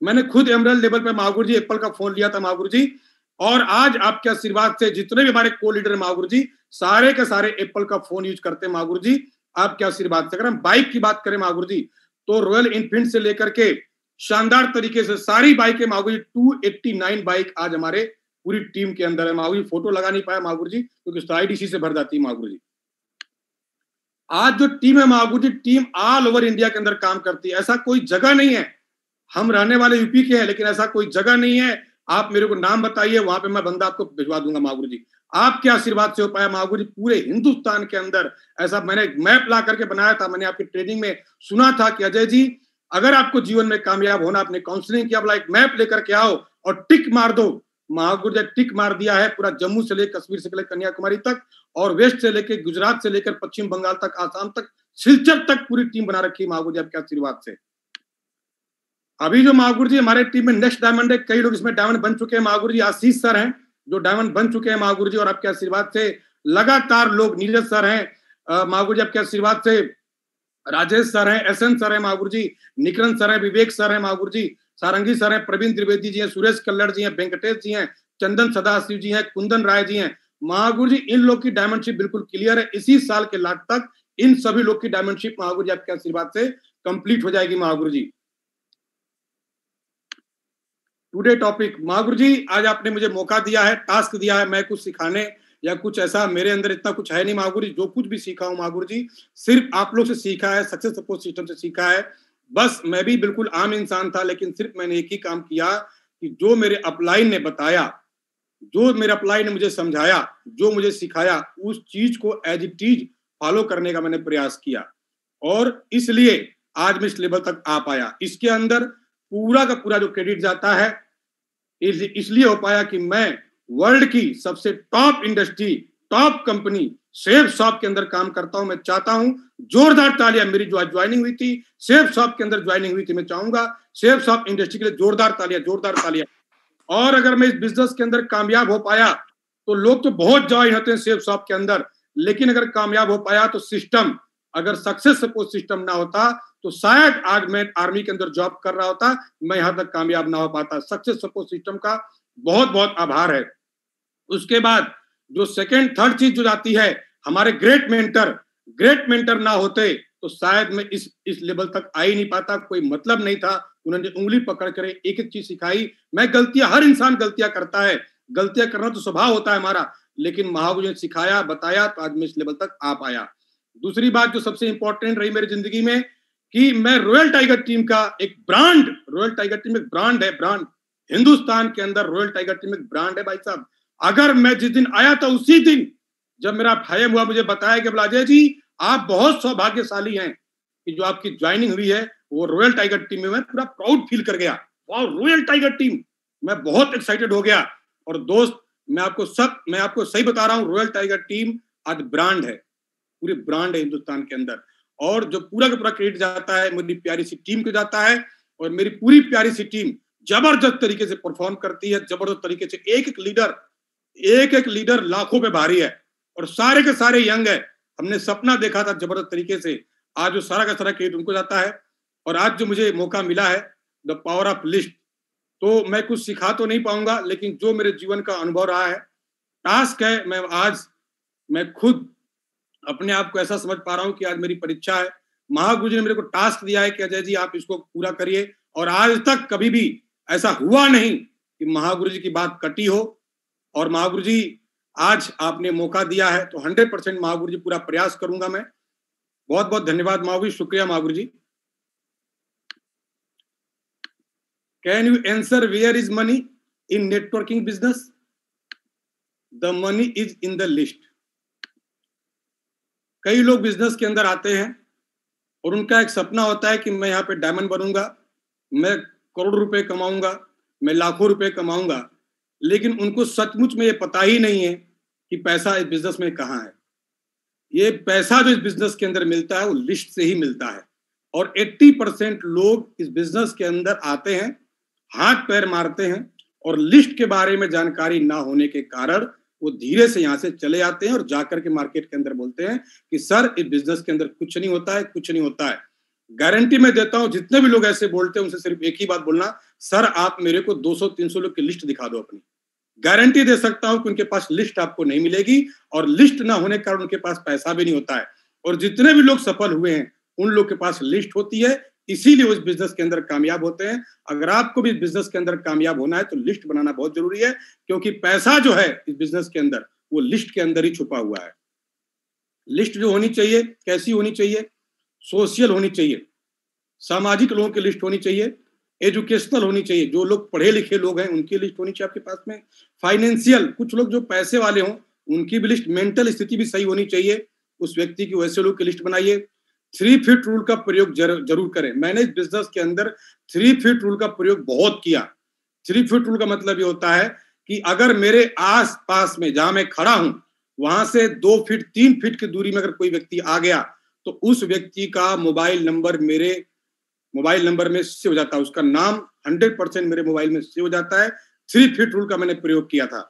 मैंने खुद एमरल्ड लेवल पे महागुरु जी एप्पल का फोन लिया था महागुरु जी, और आज आपके आशीर्वाद से जितने भी हमारे को लीडर महागुरु जी सारे के सारे एप्पल का फोन यूज करते हैं महागुरु जी, आपके आशीर्वाद से। अगर हम बाइक की बात करें महागुरु जी, तो रॉयल इनफील्ड से लेकर के शानदार तरीके से सारी बाइकें महागुरु जी 289 बाइक आज हमारे पूरी टीम के अंदर है महागुरु जी। फोटो लगा नहीं पाया महागुरु जी क्योंकि स्लाइड इसी से भर जाती है महागुरु जी। आज जो टीम है महागुरु जी, टीम ऑल ओवर इंडिया के अंदर काम करती है। ऐसा कोई जगह नहीं है, हम रहने वाले यूपी के हैं लेकिन ऐसा कोई जगह नहीं है, आप मेरे को नाम बताइए वहां पे मैं बंदा आपको भिजवा दूंगा महागुरु जी। आपके आशीर्वाद से हो पाया महागुरु जी। पूरे हिंदुस्तान के अंदर ऐसा मैंने मैप ला करके बनाया था। मैंने आपकी ट्रेनिंग में सुना था कि अजय जी अगर आपको जीवन में कामयाब होना, आपने काउंसलिंग किया, बोला एक मैप लेकर के आओ और टिक मार दो। महागुरु जी टिक मार दिया है, पूरा जम्मू से लेकर कश्मीर से लेकर कन्याकुमारी तक, और वेस्ट से लेकर गुजरात से लेकर पश्चिम बंगाल तक, आसाम तक, सिलचर तक पूरी टीम बना रखी है महागुरु जी आपके आशीर्वाद से। अभी जो महागुरु जी हमारे टीम में नेक्स्ट डायमंड है, कई लोग इसमें डायमंड बन चुके हैं महागुरु जी। आशीष सर हैं जो डायमंड बन चुके हैं महागुरु जी, और आपके आशीर्वाद से लगातार लोग, नीरज सर हैं महागुरु जी आपके आशीर्वाद से, राजेश सर हैं, एसएन सर हैं महागुरु जी, निकरन सर हैं, विवेक सर हैं महागुरु जी, सारंगी सर हैं, प्रवीण त्रिवेदी जी हैं, सुरेश कल्लड़ जी हैं, वेंकटेश जी हैं, चंदन सदाशिव जी हैं, कुंदन राय जी हैं महागुरु जी। इन लोग की डायमंडशिप बिल्कुल क्लियर है। इसी साल के लास्ट तक इन सभी लोग की डायमंडशिप महागुरु जी आपके आशीर्वाद से कंप्लीट हो जाएगी महागुरु जी। टुडे टॉपिक महागुरु जी, आज आपने मुझे मौका दिया है, टास्क दिया है, मैं कुछ सिखाने या कुछ ऐसा, मेरे अंदर इतना कुछ है नहीं महागुरु जी। जो कुछ भी सीखा हूं महागुरु जी सिर्फ आप लोग से सीखा है, सक्सेस सपोर्ट सिस्टम से सीखा है। बस मैं भी बिल्कुल आम इंसान था, लेकिन सिर्फ मैंने एक ही काम किया कि जो मेरे अपलाइन ने बताया, जो मेरे अपलाइन ने मुझे समझाया, जो मुझे सिखाया, उस चीज को एज इट इज फॉलो करने का मैंने प्रयास किया, और इसलिए आज मैं इस लेवल तक आ पाया। इसके अंदर पूरा का पूरा जो क्रेडिट जाता है इसलिए हो पाया कि मैं वर्ल्ड की सबसे top industry, top company safe shop के अंदर काम करता हूं। मैं चाहता हूं जोरदार तालियां, मेरी जो ज्वाइनिंग हुई थी सेफ शॉप के अंदर ज्वाइनिंग हुई थी, मैं चाहूंगा सेफ शॉप इंडस्ट्री के लिए जोरदार तालियां, जोरदार तालियां। और अगर मैं इस बिजनेस के अंदर कामयाब हो पाया तो लोग तो बहुत ज्वाइन होते हैं सेफ शॉप के अंदर, लेकिन अगर कामयाब हो पाया तो सिस्टम, अगर सक्सेस सपोर्ट सिस्टम ना होता तो शायद आज मैं आर्मी के अंदर जॉब कर रहा होता, मैं यहां तक कामयाब ना हो पाता। सक्सेस सपोर्ट सिस्टम का बहुत बहुत आभार है। उसके बाद जो सेकंड थर्ड चीज जो जाती है, हमारे ग्रेट मेंटर ना होते तो शायद मैं इस लेवल तक आ ही नहीं पाता। कोई मतलब नहीं था, उन्होंने उंगली पकड़ कर एक एक चीज सिखाई। मैं गलतियां, हर इंसान गलतियां करता है, गलतियां करना तो स्वभाव होता है हमारा, लेकिन महागुरु ने सिखाया, बताया, तो आज मैं इस लेवल तक आ पाया। दूसरी बात जो सबसे इंपॉर्टेंट रही मेरी जिंदगी में कि मैं रॉयल टाइगर टीम का एक ब्रांड, रॉयल टाइगर टीम एक ब्रांड है, ब्रांड हिंदुस्तान के अंदर रॉयल टाइगर टीम एक ब्रांड है भाई साहब। अगर मैं जिस दिन आया था उसी दिन जब मेरा भाई हुआ, मुझे बताया कि अजय जी आप बहुत सौभाग्यशाली हैं कि जो आपकी ज्वाइनिंग हुई है वो रॉयल टाइगर टीम में, मैं पूरा प्राउड फील कर गया। वाह, रॉयल टाइगर टीम, मैं बहुत एक्साइटेड हो गया। और दोस्त मैं आपको सही बता रहा हूँ, रॉयल टाइगर टीम आज ब्रांड है, पूरी ब्रांड है हिंदुस्तान के अंदर। और जो पूरा का पूरा क्रेडिट जाता है मेरी प्यारी सी टीम को जाता है, और मेरी पूरी प्यारी सी टीम जबरदस्त तरीके से परफॉर्म करती है, जबरदस्त तरीके से। एक एक लीडर लाखों पे भारी है, और सारे के सारे यंग है। हमने सपना देखा था जबरदस्त तरीके से, आज जो सारा का सारा क्रेडिट उनको जाता है। और आज जो मुझे मौका मिला है द पावर ऑफ लिस्ट, तो मैं कुछ सिखा तो नहीं पाऊंगा, लेकिन जो मेरे जीवन का अनुभव रहा है, टास्क है, मैं खुद अपने आप को ऐसा समझ पा रहा हूं कि आज मेरी परीक्षा है। महागुरु जी ने मेरे को टास्क दिया है कि अजय जी आप इसको पूरा करिए, और आज तक कभी भी ऐसा हुआ नहीं कि महागुरु जी की बात कटी हो। और महागुरु जी आज आपने मौका दिया है तो 100% महागुरु जी पूरा प्रयास करूंगा मैं। बहुत बहुत धन्यवाद महागुरु जी, शुक्रिया Mahaguru ji. Can you answer where is money in networking business? The money is in the list. कई लोग बिजनेस के अंदर आते हैं और उनका एक सपना होता है कि मैं यहाँ पे डायमंड बनूंगा, मैं करोड़ रुपए कमाऊंगा, मैं लाखों रुपए कमाऊंगा, लेकिन उनको सचमुच में ये पता ही नहीं है कि पैसा इस बिजनेस में कहाँ है। ये पैसा जो इस बिजनेस के अंदर मिलता है वो लिस्ट से ही मिलता है। और 80% लोग इस बिजनेस के अंदर आते हैं, हाथ पैर मारते हैं, और लिस्ट के बारे में जानकारी ना होने के कारण वो धीरे से यहाँ से चले आते हैं और जाकर के मार्केट के अंदर बोलते हैं कि सर इस बिजनेस के अंदर कुछ नहीं होता है, कुछ नहीं होता है। गारंटी मैं देता हूं, जितने भी लोग ऐसे बोलते हैं उनसे सिर्फ एक ही बात बोलना, सर आप मेरे को 200-300 लोग की लिस्ट दिखा दो अपनी। गारंटी दे सकता हूं कि उनके पास लिस्ट आपको नहीं मिलेगी, और लिस्ट ना होने के कारण उनके पास पैसा भी नहीं होता है। और जितने भी लोग सफल हुए हैं उन लोग के पास लिस्ट होती है, इसीलिए वो इस बिजनेस के अंदर कामयाब होते हैं। अगर आपको भी इस बिजनेस के अंदर कामयाब होना है तो लिस्ट बनाना बहुत जरूरी है, क्योंकि पैसा जो है इस बिजनेस के अंदर वो लिस्ट के अंदर ही छुपा हुआ है। लिस्ट जो होनी चाहिए कैसी होनी चाहिए? सोशल होनी चाहिए, सामाजिक लोगों की लिस्ट होनी चाहिए, एजुकेशनल होनी चाहिए, जो लोग पढ़े लिखे लोग हैं उनकी लिस्ट होनी चाहिए आपके पास में, फाइनेंशियल, कुछ लोग जो पैसे वाले हों उनकी भी लिस्ट, मेंटल स्थिति भी सही होनी चाहिए उस व्यक्ति की, वैसे लोग की लिस्ट बनाइए। 3 फीट रूल का प्रयोग जरूर करें। मैंने इस बिजनेस के अंदर 3 फीट रूल का प्रयोग बहुत किया। 3 फीट रूल का मतलब ये होता है कि अगर मेरे आस पास में जहां मैं खड़ा हूं वहां से 2 फीट 3 फीट की दूरी में अगर कोई व्यक्ति आ गया तो उस व्यक्ति का मोबाइल नंबर मेरे मोबाइल नंबर में सेव हो जाता है, उसका नाम 100% मेरे मोबाइल में सेव हो जाता है। 3 फीट रूल का मैंने प्रयोग किया था।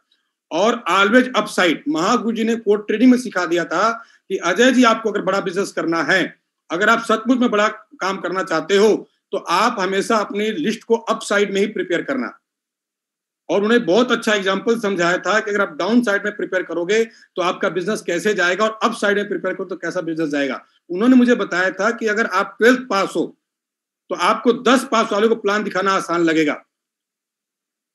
और ऑलवेज अपसाइड, महागुरु जी ने कोड ट्रेडिंग में सिखा दिया था कि अजय जी आपको अगर बड़ा बिजनेस करना है, अगर आप सचमुच में बड़ा काम करना चाहते हो तो आप हमेशा अपनी लिस्ट को अप साइड में ही प्रिपेयर करना। और उन्हें बहुत अच्छा एग्जांपल समझाया था कि अगर आप डाउन साइड में प्रिपेयर करोगे तो आपका बिजनेस कैसे जाएगा, और अप साइड में प्रिपेयर करो तो कैसा बिजनेस जाएगा। उन्होंने मुझे बताया था कि अगर आप 12th पास हो तो आपको 10 पास वाले को प्लान दिखाना आसान लगेगा,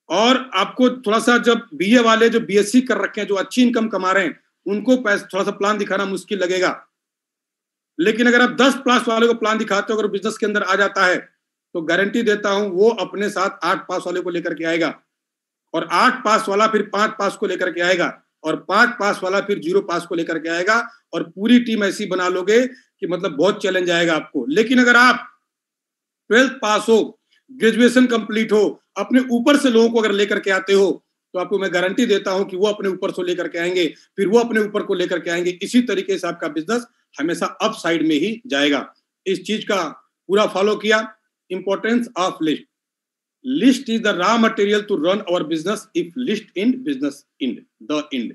और आपको थोड़ा सा जब बीए वाले जो बीएससी कर रखे हैं, जो अच्छी इनकम कमा रहे हैं, उनको थोड़ा सा प्लान दिखाना मुश्किल लगेगा। लेकिन अगर आप 10 पास वाले को प्लान दिखाते हो, अगर बिजनेस के अंदर आ जाता है तो गारंटी देता हूं वो अपने साथ 8 पास वाले को लेकर के आएगा, और 8 पास वाला फिर 5 पास को लेकर के आएगा, और 5 पास वाला फिर 0 पास को लेकर के आएगा, और पूरी टीम ऐसी बना लोगे कि मतलब बहुत चैलेंज आएगा आपको। लेकिन अगर आप 12th पास हो, ग्रेजुएशन कंप्लीट हो, अपने ऊपर से लोगों को अगर लेकर के आते हो तो आपको मैं गारंटी देता हूं कि वो अपने ऊपर से लेकर के आएंगे, फिर वो अपने ऊपर को लेकर के आएंगे। इसी तरीके से आपका बिजनेस हमेशा अप साइड में ही जाएगा। इस चीज का पूरा फॉलो किया। Importance of list, list is the raw material to run our business. If list in business end the end,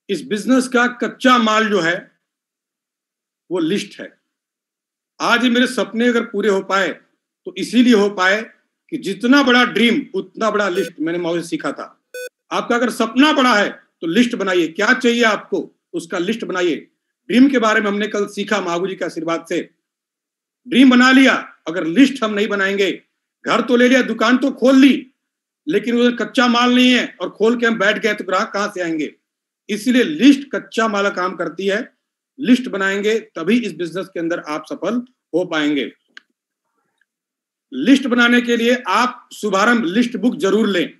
इस बिजनेस का कच्चा माल जो है वो लिस्ट है। आज मेरे सपने अगर पूरे हो पाए तो इसीलिए हो पाए कि जितना बड़ा ड्रीम उतना बड़ा लिस्ट, मैंने मौज सीखा था। आपका अगर सपना बड़ा है तो लिस्ट बनाइए, क्या चाहिए आपको उसका लिस्ट बनाइए। ड्रीम के बारे में हमने कल सीखा महागुरु जी के आशीर्वाद से। ड्रीम बना लिया, अगर लिस्ट हम नहीं बनाएंगे, घर तो ले लिया, दुकान तो खोल ली, लेकिन उसमें कच्चा माल नहीं है और खोल के हम बैठ गए तो ग्राहक कहां से आएंगे। इसलिए लिस्ट कच्चा माल काम करती है। लिस्ट बनाएंगे तभी इस बिजनेस के अंदर आप सफल हो पाएंगे। लिस्ट बनाने के लिए आप शुभारंभ लिस्ट बुक जरूर लें,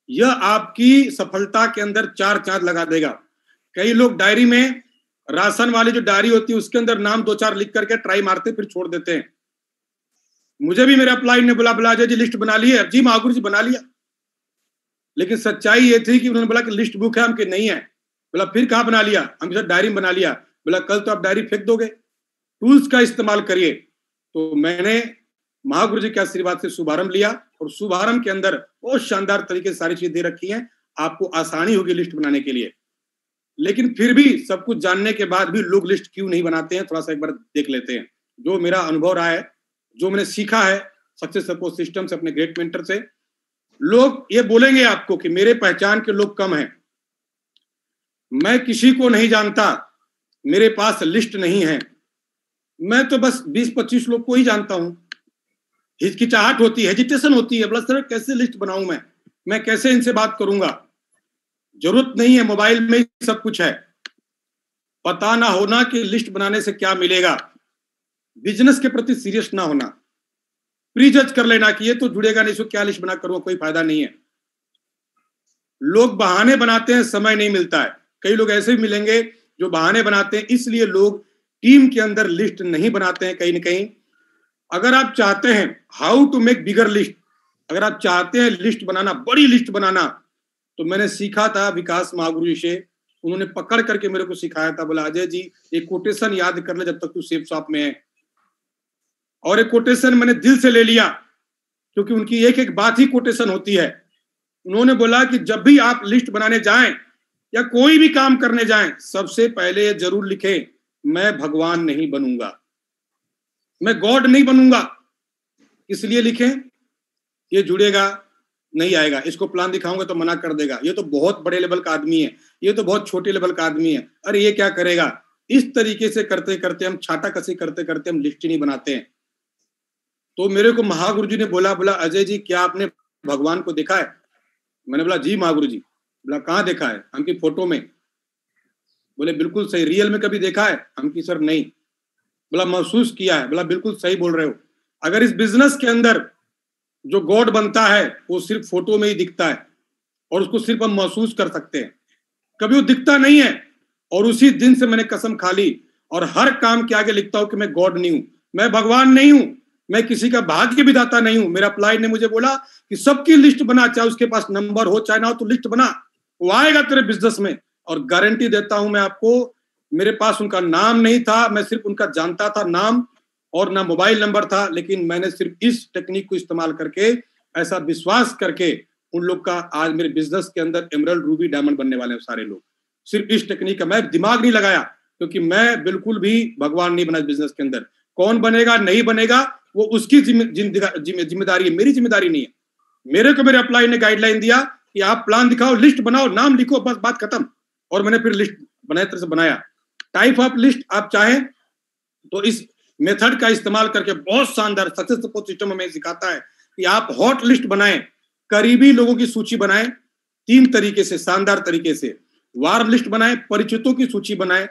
यह आपकी सफलता के अंदर 4 चांद लगा देगा। कई लोग डायरी में, राशन वाली जो डायरी होती है उसके अंदर नाम 2-4 लिख करके ट्राई मारते फिर छोड़ देते हैं। मुझे भी मेरे अपलाइन ने बोला अजय जी लिस्ट बना ली है? जी महागुरु जी बना लिया। लेकिन सच्चाई ये थी कि उन्होंने बोला कि लिस्ट बुक है, हमके नहीं है। बोला फिर कहां बना लिया? हम डायरी में बना लिया। बोला कल तो आप डायरी फेंक दोगे, टूल्स का इस्तेमाल करिए। तो मैंने महागुरु जी के आशीर्वाद से शुभारंभ लिया, और शुभारंभ के अंदर बहुत शानदार तरीके से सारी चीजें दे रखी हैं, आपको आसानी होगी लिस्ट बनाने के लिए। लेकिन फिर भी सब कुछ जानने के बाद भी लोग लिस्ट क्यों नहीं बनाते हैं, थोड़ा सा एक बार देख लेते हैं। जो मेरा अनुभव रहा है, जो मैंने सीखा है सक्सेस सपोर्ट सिस्टम से, अपने ग्रेट मेंटर से, लोग ये बोलेंगे आपको कि मेरे पहचान के लोग कम हैं, मैं किसी को नहीं जानता, मेरे पास लिस्ट नहीं है, मैं तो बस 20-25 लोग को ही जानता हूं। हिचकिचाहट होती है, हेजिटेशन होती है, बोला सर कैसे लिस्ट बनाऊं मैं कैसे इनसे बात करूंगा। जरूरत नहीं है, मोबाइल में ही सब कुछ है। पता ना होना कि लिस्ट बनाने से क्या मिलेगा, बिजनेस के प्रति सीरियस ना होना, प्री जज कर लेना कि ये तो जुड़ेगा नहीं, इसको क्या लिस्ट बना करूंगा, कोई फायदा नहीं है। लोग बहाने बनाते हैं, समय नहीं मिलता है। कई लोग ऐसे भी मिलेंगे जो बहाने बनाते हैं, इसलिए लोग टीम के अंदर लिस्ट नहीं बनाते हैं कहीं ना कहीं। अगर आप चाहते हैं how to make bigger list, अगर आप चाहते हैं लिस्ट बनाना, बड़ी लिस्ट बनाना, तो मैंने सीखा था विकास महागुरु जी से। उन्होंने पकड़ करके मेरे को सिखाया था, बोला अजय जी एक कोटेशन याद कर ले जब तक तू सेफ शॉप में है। और एक कोटेशन मैंने दिल से ले लिया, क्योंकि उनकी एक एक बात ही कोटेशन होती है। उन्होंने बोला कि जब भी आप लिस्ट बनाने जाएं या कोई भी काम करने जाएं, सबसे पहले ये जरूर लिखें, मैं भगवान नहीं बनूंगा, मैं गॉड नहीं बनूंगा। इसलिए लिखें ये जुड़ेगा नहीं आएगा, इसको प्लान दिखाऊंगा तो मना कर देगा, ये तो बहुत बड़े लेवल का आदमी है, ये तो बहुत छोटे लेवल का आदमी है, अरे ये क्या करेगा। इस तरीके से करते करते हम छाटा कसी करते करते हम लिस्ट ही नहीं बनाते हैं। तो मेरे को महागुरु जी ने बोला अजय जी क्या आपने भगवान को देखा है? मैंने बोला जी महागुरु जी। बोला कहाँ देखा है? हमकी फोटो में। बोले बिल्कुल सही, रियल में कभी देखा है? हमकी सर नहीं। बोला महसूस किया है? बोला बिल्कुल सही बोल रहे हो। अगर इस बिजनेस के अंदर जो गॉड बनता है वो सिर्फ फोटो में ही दिखता है और उसको सिर्फ हम महसूस कर सकते हैं, कभी वो दिखता नहीं है। और उसी दिन से मैंने कसम खा ली और हर काम के आगे लिखता हूं कि मैं गॉड नहीं हूं, मैं भगवान नहीं हूं, मैं किसी का भाग्य विधाता नहीं हूं। मेरा अप्लाइड ने मुझे बोला कि सबकी लिस्ट बना, चाहे उसके पास नंबर हो चाहे ना हो, तो लिस्ट बना, वो आएगा तेरे बिजनेस में। और गारंटी देता हूं मैं आपको, मेरे पास उनका नाम नहीं था, मैं सिर्फ उनका जानता था नाम और ना मोबाइल नंबर था, लेकिन मैंने सिर्फ इस टेक्निक को इस्तेमाल करके, ऐसा विश्वास करके उन लोग का आज मेरे बिजनेस के अंदर एमरल्ड, रूबी, डायमंड बनने वाले हैं सारे लोग। सिर्फ इस टेक्निक का मैं दिमाग नहीं लगाया, क्योंकि मैं बिल्कुल भी भगवान नहीं बना बिजनेस के अंदर। कौन बनेगा नहीं बनेगा वो उसकी जिम्मेदारी है, मेरी जिम्मेदारी नहीं है। मेरे को मेरे अप्लाई ने गाइडलाइन दिया कि आप प्लान दिखाओ, लिस्ट बनाओ, नाम लिखो, बस बात खत्म। और मैंने फिर लिस्ट बनाए तरह से बनाया। टाइप ऑफ लिस्ट आप चाहें तो इस मेथड का इस्तेमाल करके बहुत शानदार सक्सेस सपोर्ट सिस्टम हमें सिखाता है कि आप हॉट लिस्ट बनाएं, करीबी लोगों की सूची बनाएं 3 तरीके से, शानदार तरीके से। वार्म लिस्ट बनाएं, परिचितों की सूची बनाएं,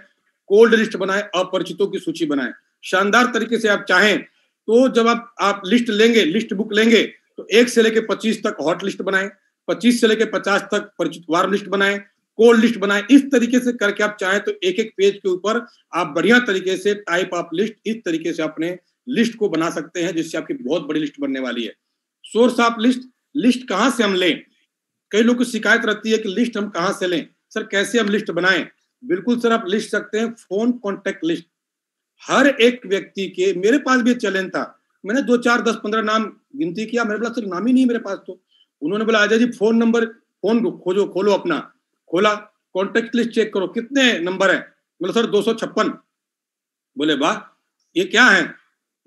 कोल्ड लिस्ट बनाएं, अपरिचितों की सूची बनाएं। शानदार तरीके से आप चाहें तो जब आप लिस्ट लेंगे, लिस्ट बुक लेंगे, तो 1 से लेकर 25 तक हॉट लिस्ट बनाएं, 25 से लेकर 50 तक परिचित वार्म लिस्ट बनाएं, कोल्ड लिस्ट बनाएं। इस तरीके से करके आप चाहें तो एक एक पेज के ऊपर आप बढ़िया तरीके से टाइप ऑफ लिस्ट, इस तरीके से अपने लिस्ट को बना सकते हैं, जिससे आपकी बहुत बड़ी लिस्ट बनने वाली है। सोर्स ऑफ लिस्ट, लिस्ट कहां से हम लें? कई लोग को शिकायत रहती है कि लिस्ट हम कहां से लें, सर कैसे हम लिस्ट बनाएं? बिल्कुल सर, आप लिस्ट सकते हैं फोन कॉन्टेक्ट लिस्ट। हर एक व्यक्ति के, मेरे पास भी चैलेंज था, मैंने 2, 4, 10, 15 नाम गिनती किया, मेरे पास सिर्फ नाम ही नहीं मेरे पास। तो उन्होंने बोला Ajay ji phone number, phone खोजो, खोलो अपना, खोला, कॉन्टेक्ट लिस्ट चेक करो कितने नंबर है। बोला सर 256। बोले वाह, ये क्या है?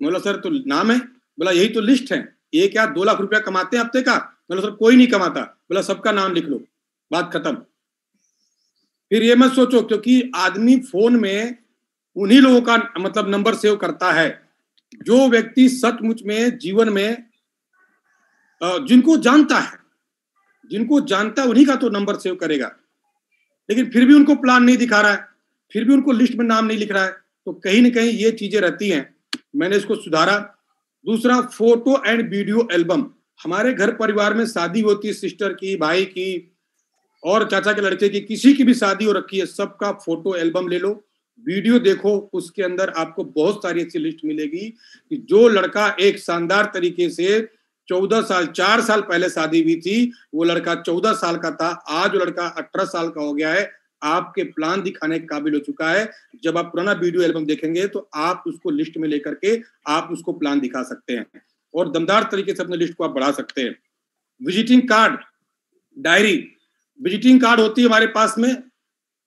बोला सर तो नाम है। बोला यही तो लिस्ट है। ये क्या 2 लाख रुपया कमाते हैं हफ्ते का? बोला सर कोई नहीं कमाता। बोला सबका नाम लिख लो, बात खत्म। फिर ये मत सोचो, क्योंकि आदमी फोन में उन्हीं लोगों का मतलब नंबर सेव करता है जो व्यक्ति सचमुच में जीवन में जिनको जानता है, जिनको जानता है उन्हीं का तो नंबर सेव करेगा। लेकिन फिर भी उनको प्लान नहीं दिखा रहा है, फिर भी उनको लिस्ट में नाम नहीं लिख रहा है, तो कहीं ना कहीं ये चीजें रहती हैं। मैंने इसको सुधारा। दूसरा, फोटो एंड वीडियो एल्बम। हमारे घर परिवार में शादी होती है, सिस्टर की, भाई की और चाचा के लड़के की, किसी की भी शादी हो रखी है, सबका फोटो एल्बम ले लो, वीडियो देखो, उसके अंदर आपको बहुत सारी ऐसी लिस्ट मिलेगी कि जो लड़का एक शानदार तरीके से 14 साल 4 साल पहले शादी हुई थी, वो लड़का 14 साल का था, आज वो लड़का 18 साल का हो गया है, आपके प्लान दिखाने के काबिल हो चुका है। जब आप पुराना वीडियो एल्बम देखेंगे तो आप उसको लिस्ट में लेकर के आप उसको प्लान दिखा सकते हैं और दमदार तरीके से अपने लिस्ट को आप बढ़ा सकते हैं। Visiting card, diary, visiting card होती है हमारे पास में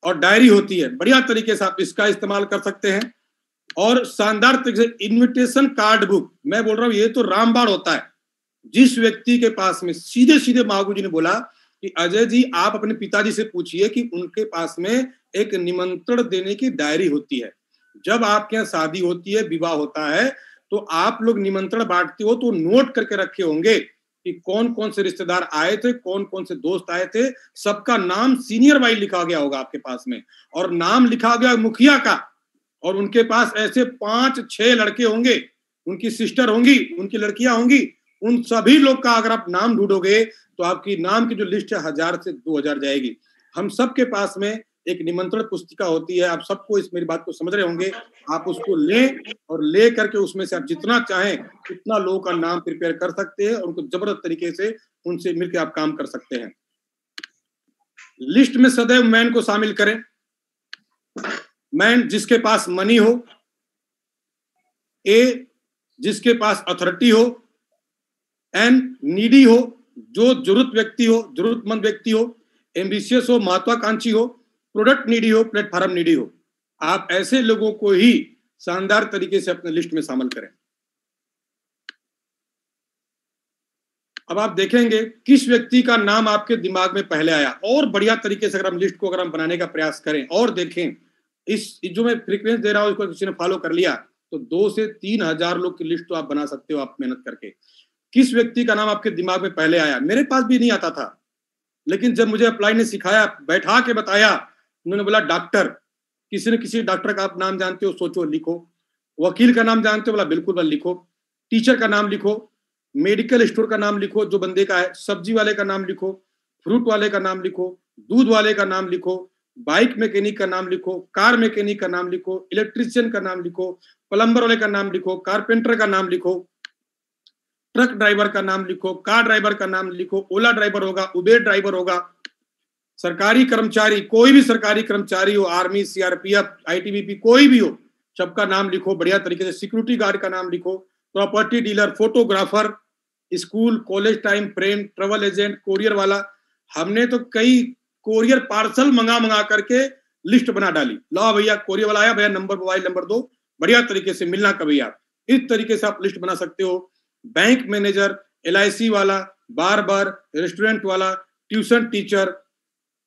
और डायरी होती है, बढ़िया तरीके से आप इसका इस्तेमाल कर सकते हैं। और शानदार तरीके से इन्विटेशन कार्ड बुक, मैं बोल रहा हूं ये तो रामबाण होता है। जिस व्यक्ति के पास में, सीधे सीधे महागुरु जी ने बोला कि अजय जी आप अपने पिताजी से पूछिए कि उनके पास में एक निमंत्रण देने की डायरी होती है। जब आपके यहाँ शादी होती है, विवाह होता है, तो आप लोग निमंत्रण बांटते हो तो नोट करके रखे होंगे कि कौन कौन से रिश्तेदार आए थे, कौन कौन से दोस्त आए थे, सबका नाम सीनियर वाइज लिखा गया होगा आपके पास में, और नाम लिखा गया मुखिया का, और उनके पास ऐसे 5-6 लड़के होंगे, उनकी सिस्टर होंगी, उनकी लड़कियां होंगी, उन सभी लोग का अगर आप नाम ढूंढोगे तो आपकी नाम की जो लिस्ट है 1000 से 2000 जाएगी। हम सबके पास में एक निमंत्रण पुस्तिका होती है, आप सबको इस मेरी बात को समझ रहे होंगे। आप उसको लें और ले करके उसमें से आप जितना चाहें उतना लोगों का नाम प्रिपेयर कर सकते हैं और उनको जबरदस्त तरीके से उनसे मिलकर आप काम कर सकते हैं। लिस्ट में सदैव मैन को शामिल करें। मैन जिसके पास मनी हो, ए जिसके पास अथॉरिटी हो, एन नीडी हो, जो जरूरत व्यक्ति हो, जरूरतमंद व्यक्ति हो, एम्बिशियस हो, महत्वाकांक्षी हो, प्रोडक्ट नीडी हो, प्लेटफॉर्म नीडी हो। आप ऐसे लोगों को ही शानदार तरीके से अपने लिस्ट में शामिल करें। अब आप देखेंगे किस व्यक्ति का नाम आपके दिमाग में पहले आया, और बढ़िया तरीके से अगर हम लिस्ट को अगर हम बनाने का प्रयास करें और देखें, इस जो मैं फ्रीक्वेंस दे रहा हूं इसको किसी ने फॉलो कर लिया तो 2 से 3 हजार लोग की लिस्ट तो आप बना सकते हो आप मेहनत करके। किस व्यक्ति का नाम आपके दिमाग में पहले आया? मेरे पास भी नहीं आता था, लेकिन जब मुझे अपलाइ ने सिखाया, बैठा के बताया, उन्होंने बोला डॉक्टर, किसी ने किसी डॉक्टर का आप नाम जानते हो, सोचो लिखो। वकील का नाम जानते हो, बोला बिल्कुल लिखो। टीचर का नाम लिखो, मेडिकल स्टोर का नाम लिखो जो बंदे का है, सब्जी वाले का नाम लिखो, फ्रूट वाले का नाम लिखो, दूध वाले का नाम लिखो, बाइक मैकेनिक का नाम लिखो, कार मैकेनिक का नाम लिखो, इलेक्ट्रिशियन का नाम लिखो, प्लम्बर वाले का नाम लिखो, कारपेंटर का नाम लिखो, ट्रक ड्राइवर का नाम लिखो, कार ड्राइवर का नाम लिखो, ओला ड्राइवर होगा, उबेर ड्राइवर होगा, सरकारी कर्मचारी, कोई भी सरकारी कर्मचारी हो, आर्मी, सीआरपीएफ, आईटीबीपी, कोई भी हो, सबका नाम लिखो बढ़िया तरीके से। सिक्योरिटी गार्ड का नाम लिखो, property dealer, photographer, school college time friend, travel agent, courier वाला। हमने तो कई कोरियर पार्सल मंगा करके लिस्ट बना डाली। लो भैया कोरियर वाला आया, भैया नंबर मोबाइल नंबर दो, बढ़िया तरीके से मिलना कभी आप। इस तरीके से आप लिस्ट बना सकते हो। बैंक मैनेजर, LIC वाला, बार्बर, रेस्टोरेंट वाला, ट्यूशन टीचर,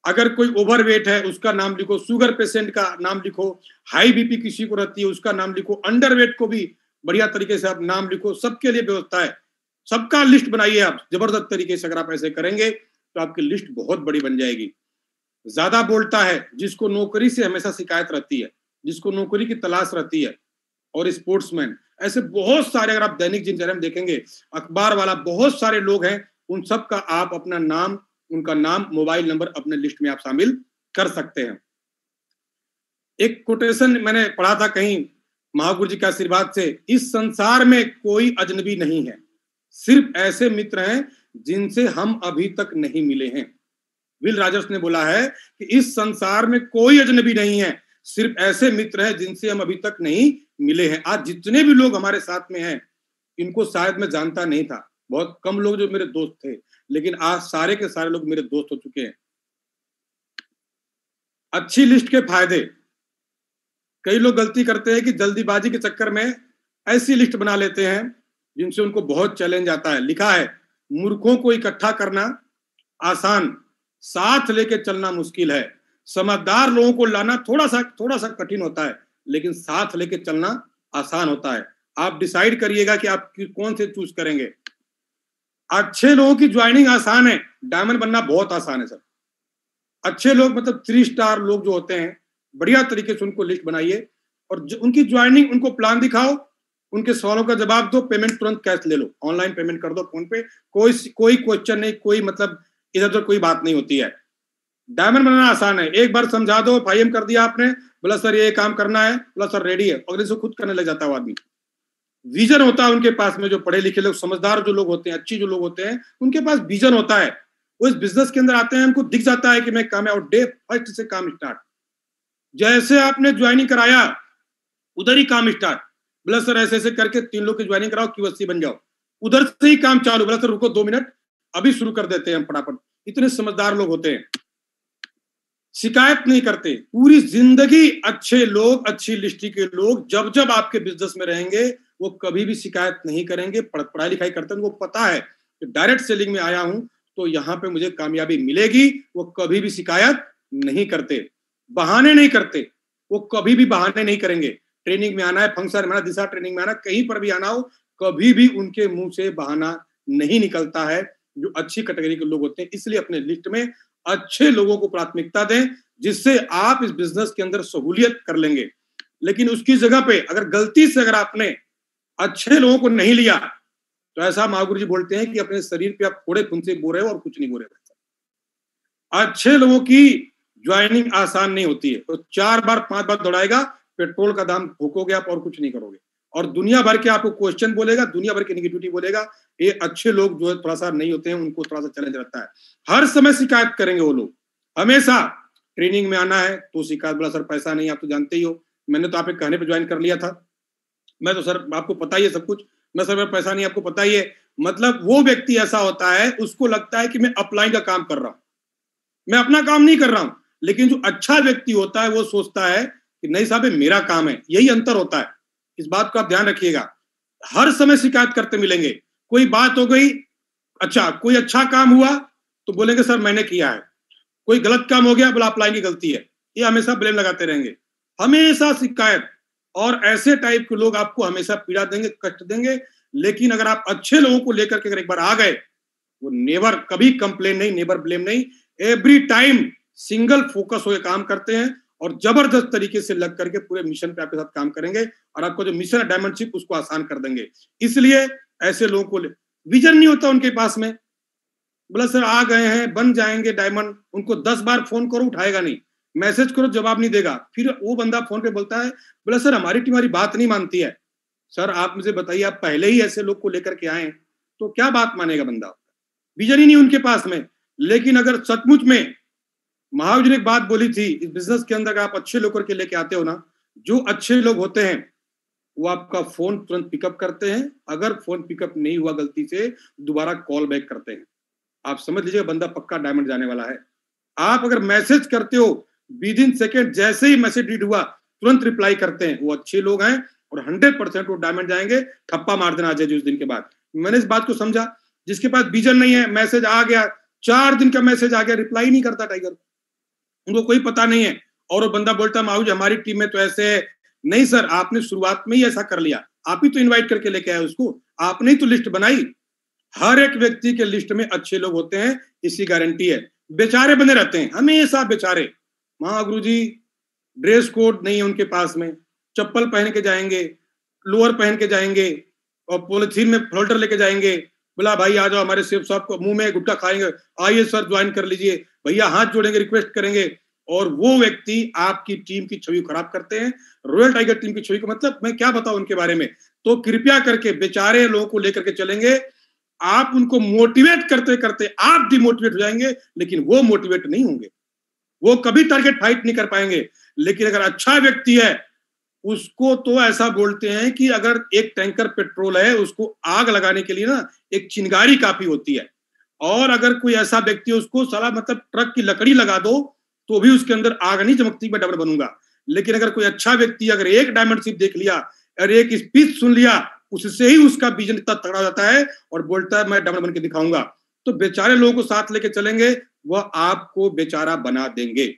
अगर कोई ओवरवेट है उसका नाम लिखो, शुगर पेशेंट का नाम लिखो, हाई बीपी किसी को रहती है उसका नाम लिखो, अंडरवेट को भी बढ़िया तरीके से आप नाम लिखो। सबके लिए व्यवस्था है, सबका लिस्ट बनाइए आप जबरदस्त तरीके से। अगर आप ऐसे करेंगे तो आपकी लिस्ट बहुत बड़ी बन जाएगी। ज्यादा बोलता है जिसको नौकरी से हमेशा शिकायत रहती है, जिसको नौकरी की तलाश रहती है, और स्पोर्ट्समैन, ऐसे बहुत सारे अगर आप दैनिक दिनचर्या में देखेंगे, अखबार वाला, बहुत सारे लोग हैं, उन सब का आप अपना नाम, उनका नाम, मोबाइल नंबर अपने लिस्ट में आप शामिल कर सकते हैं। एक कोटेशन मैंने पढ़ा था कहीं महागुरु जी के आशीर्वाद से, इस संसार में कोई अजनबी नहीं है, सिर्फ ऐसे मित्र हैं जिनसे हम अभी तक नहीं मिले हैं। विल राजर्स ने बोला है कि इस संसार में कोई अजनबी नहीं है, सिर्फ ऐसे मित्र हैं जिनसे हम अभी तक नहीं मिले हैं। आज जितने भी लोग हमारे साथ में हैं, इनको शायद मैं जानता नहीं था, बहुत कम लोग जो मेरे दोस्त थे, लेकिन आज सारे के सारे लोग मेरे दोस्त हो चुके हैं। अच्छी लिस्ट के फायदे, कई लोग गलती करते हैं कि जल्दीबाजी के चक्कर में ऐसी लिस्ट बना लेते हैं जिनसे उनको बहुत चैलेंज आता है। लिखा है, मूर्खों को इकट्ठा करना आसान, साथ लेके चलना मुश्किल है। समझदार लोगों को लाना थोड़ा सा कठिन होता है, लेकिन साथ लेके चलना आसान होता है। आप डिसाइड करिएगा कि आप कौन से चूज करेंगे। अच्छे लोगों की ज्वाइनिंग आसान है, डायमंड बनना बहुत आसान है सर। अच्छे लोग मतलब 3 स्टार लोग जो होते हैं, बढ़िया तरीके से उनको लिस्ट बनाइए और उनकी ज्वाइनिंग, उनको प्लान दिखाओ, उनके सवालों का जवाब दो, पेमेंट तुरंत कैश ले लो, ऑनलाइन पेमेंट कर दो फोन पे, कोई क्वेश्चन नहीं, कोई मतलब इधर उधर कोई बात नहीं होती है। डायमंड बनाना आसान है, एक बार समझा दो, FIM कर दिया आपने, बोला सर ये काम करना है, बोला सर रेडी है, अगले से खुद करने लग जाता है आदमी। विजन होता है उनके पास में, जो पढ़े लिखे लोग, समझदार जो लोग होते हैं, अच्छी जो लोग होते हैं, उनके पास विजन होता है। वो इस बिजनेस के अंदर आते हैं, उनको दिख जाता है कि मैं काम है, और डे फर्स्ट से काम स्टार्ट। जैसे आपने ज्वाइनिंग कराया उधर ही काम स्टार्ट, बोला सर ऐसे ऐसे करके 3 लोग की ज्वाइनिंग कराओ, QSC बन जाओ, उधर से ही काम चालू। बोला सर रुको 2 मिनट, अभी शुरू कर देते हैं हम फटाफट। इतने समझदार लोग होते हैं, शिकायत नहीं करते पूरी जिंदगी। अच्छे लोग, अच्छी लिस्टी के लोग जब जब आपके बिजनेस में रहेंगे, वो कभी भी शिकायत नहीं करेंगे। पढ़ाई लिखाई करते हैं, उनको पता है कि डायरेक्ट सेलिंग में आया हूं तो यहाँ पे मुझे कामयाबी मिलेगी। वो कभी भी शिकायत नहीं करते, बहाने नहीं करते, वो कभी भी बहाने नहीं करेंगे। ट्रेनिंग में आना है, फंक्शन में आना, दिशा ट्रेनिंग में आना, कहीं पर भी आना हो, कभी भी उनके मुंह से बहाना नहीं निकलता है, जो अच्छी कैटेगरी के लोग होते हैं। इसलिए अपने लिस्ट में अच्छे लोगों को प्राथमिकता दें, जिससे आप इस बिजनेस के अंदर सहूलियत कर लेंगे। लेकिन उसकी जगह पे अगर गलती से अगर आपने अच्छे लोगों को नहीं लिया, तो ऐसा महागुरु जी बोलते हैं कि अपने शरीर पे आप थोड़े खून से बो रहे हो और कुछ नहीं बो रहे। अच्छे लोगों की ज्वाइनिंग आसान नहीं होती है, तो 4 बार 5 बार दौड़ाएगा, पेट्रोल का दाम फूकोगे आप और कुछ नहीं करोगे, और दुनिया भर के आपको क्वेश्चन बोलेगा, दुनिया भर की नेगेटिविटी बोलेगा। ये अच्छे लोग जो है थोड़ा सा नहीं होते हैं, उनको थोड़ा सा चैलेंज रहता है, हर समय शिकायत करेंगे वो लोग। हमेशा ट्रेनिंग में आना है तो शिकायत, बोला सर पैसा नहीं, आप तो जानते ही हो, मैंने तो आपके कहने पे ज्वाइन कर लिया था, मैं तो सर आपको पता ही है सब कुछ, मैं सर मेरा पैसा नहीं, आपको पता ही है। मतलब वो व्यक्ति ऐसा होता है, उसको लगता है कि मैं अपलाइन का काम कर रहा हूं, मैं अपना काम नहीं कर रहा हूं। लेकिन जो अच्छा व्यक्ति होता है वो सोचता है कि नहीं साहब मेरा काम है। यही अंतर होता है, इस बात को आप ध्यान रखिएगा। हर समय शिकायत करते मिलेंगे, कोई बात हो गई, अच्छा, कोई अच्छा काम हुआ तो बोलेंगे सर मैंने किया है, कोई गलत काम हो गया बोला अपलाइन की गलती है, ये हमेशा ब्लेम लगाते रहेंगे, हमेशा शिकायत। और ऐसे टाइप के लोग आपको हमेशा पीड़ा देंगे, कष्ट देंगे। लेकिन अगर आप अच्छे लोगों को लेकर के अगर एक बार आ गए, वो नेवर, कभी कंप्लेन नहीं, नेवर ब्लेम नहीं, एवरी टाइम सिंगल फोकस होकर काम करते हैं और जबरदस्त तरीके से लग करके पूरे मिशन पे आपके साथ काम करेंगे और आपको जो मिशन है डायमंडशिप उसको आसान कर देंगे। इसलिए ऐसे लोगों को विजन नहीं होता उनके पास में, बोला सर आ गए हैं बन जाएंगे डायमंड, उनको 10 बार फोन करो उठाएगा नहीं, मैसेज करो जवाब नहीं देगा, फिर वो बंदा फोन पे बोलता है बोला सर हमारी टीम हमारी बात नहीं मानती है। सर आप मुझे बताइए, आप पहले ही ऐसे लोग को लेकर के आए तो क्या बात मानेगा बंदा, विजन ही नहीं उनके पास में। लेकिन अगर सचमुच में महावीर जी ने एक बात बोली थी, इस बिजनेस के अंदर आप अच्छे लोग करके लेके आते हो ना, जो अच्छे लोग होते हैं वो आपका फोन तुरंत पिकअप करते हैं, अगर फोन पिकअप नहीं हुआ गलती से दोबारा कॉल बैक करते हैं। आप समझ लीजिए बंदा पक्का डायमंड जाने वाला है। आप अगर मैसेज करते हो विद इन सेकेंड, जैसे ही मैसेज रीड हुआ तुरंत रिप्लाई करते हैं, वो अच्छे लोग हैं और 100% वो डायमंड जाएंगे। ठप्पा मार देना आज उस दिन के बाद। मैंने इस बात को समझा, जिसके पास विजन नहीं है, मैसेज आ गया 4 दिन का मैसेज आ गया, रिप्लाई नहीं करता टाइगर, उनको कोई पता नहीं है और वो बंदा बोलता माहूज हमारी टीम में तो ऐसे है। नहीं सर, आपने शुरुआत में ही ऐसा कर लिया, आप ही तो इन्वाइट करके लेके आए उसको, आपने ही तो लिस्ट बनाई। हर एक व्यक्ति के लिस्ट में अच्छे लोग होते हैं, इसकी गारंटी है। बेचारे बने रहते हैं हमेशा बेचारे, महागुरु जी ड्रेस कोड नहीं है उनके पास में, चप्पल पहन के जाएंगे, लोअर पहन के जाएंगे और पॉलिथीन में फोल्डर लेके जाएंगे, बोला भाई आ जाओ हमारे शेफ साहब को, मुंह में गुटखा खाएंगे, आइए सर ज्वाइन कर लीजिए, भैया हाथ जोड़ेंगे, रिक्वेस्ट करेंगे, और वो व्यक्ति आपकी टीम की छवि खराब करते हैं, रॉयल टाइगर टीम की छवि को। मतलब मैं क्या बताऊं उनके बारे में। तो कृपया करके बेचारे लोगों को लेकर के चलेंगे, आप उनको मोटिवेट करते करते आप डिमोटिवेट हो जाएंगे, लेकिन वो मोटिवेट नहीं होंगे, वो कभी टारगेट फाइट नहीं कर पाएंगे। लेकिन अगर अच्छा व्यक्ति है उसको तो ऐसा बोलते हैं कि अगर एक टैंकर पेट्रोल है उसको आग लगाने के लिए ना एक चिंगारी काफी होती है, और अगर कोई ऐसा व्यक्ति उसको साला मतलब ट्रक की लकड़ी लगा दो तो भी उसके अंदर आग नहीं चमकती, मैं डबल बनूंगा। लेकिन अगर कोई अच्छा व्यक्ति अगर एक डायमंडशिप देख लिया और एक स्पीच सुन लिया, उससे ही उसका विजन इतना तगड़ा जाता है और बोलता है मैं डायमंड बन के दिखाऊंगा। तो बेचारे लोगों को साथ लेके चलेंगे, वह आपको बेचारा बना देंगे,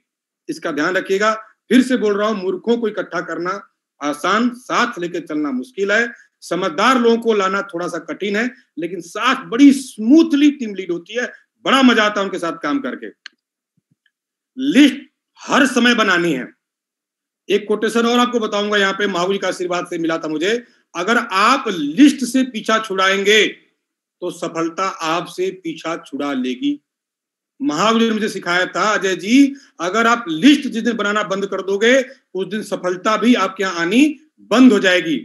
इसका ध्यान रखिएगा। फिर से बोल रहा हूं, मूर्खों को इकट्ठा करना आसान, साथ लेके चलना मुश्किल है। समझदार लोगों को लाना थोड़ा सा कठिन है, लेकिन साथ बड़ी स्मूथली टीम लीड होती है, बड़ा मजा आता है उनके साथ काम करके। लिस्ट हर समय बनानी है। एक कोटेशन और आपको बताऊंगा, यहाँ पे महावीर का आशीर्वाद से मिला था मुझे, अगर आप लिस्ट से पीछा छुड़ाएंगे तो सफलता आपसे पीछा छुड़ा लेगी। महावीर ने मुझे सिखाया था, अजय जी अगर आप लिस्ट जिस दिन बनाना बंद कर दोगे उस दिन सफलता भी आपके यहाँ आनी बंद हो जाएगी।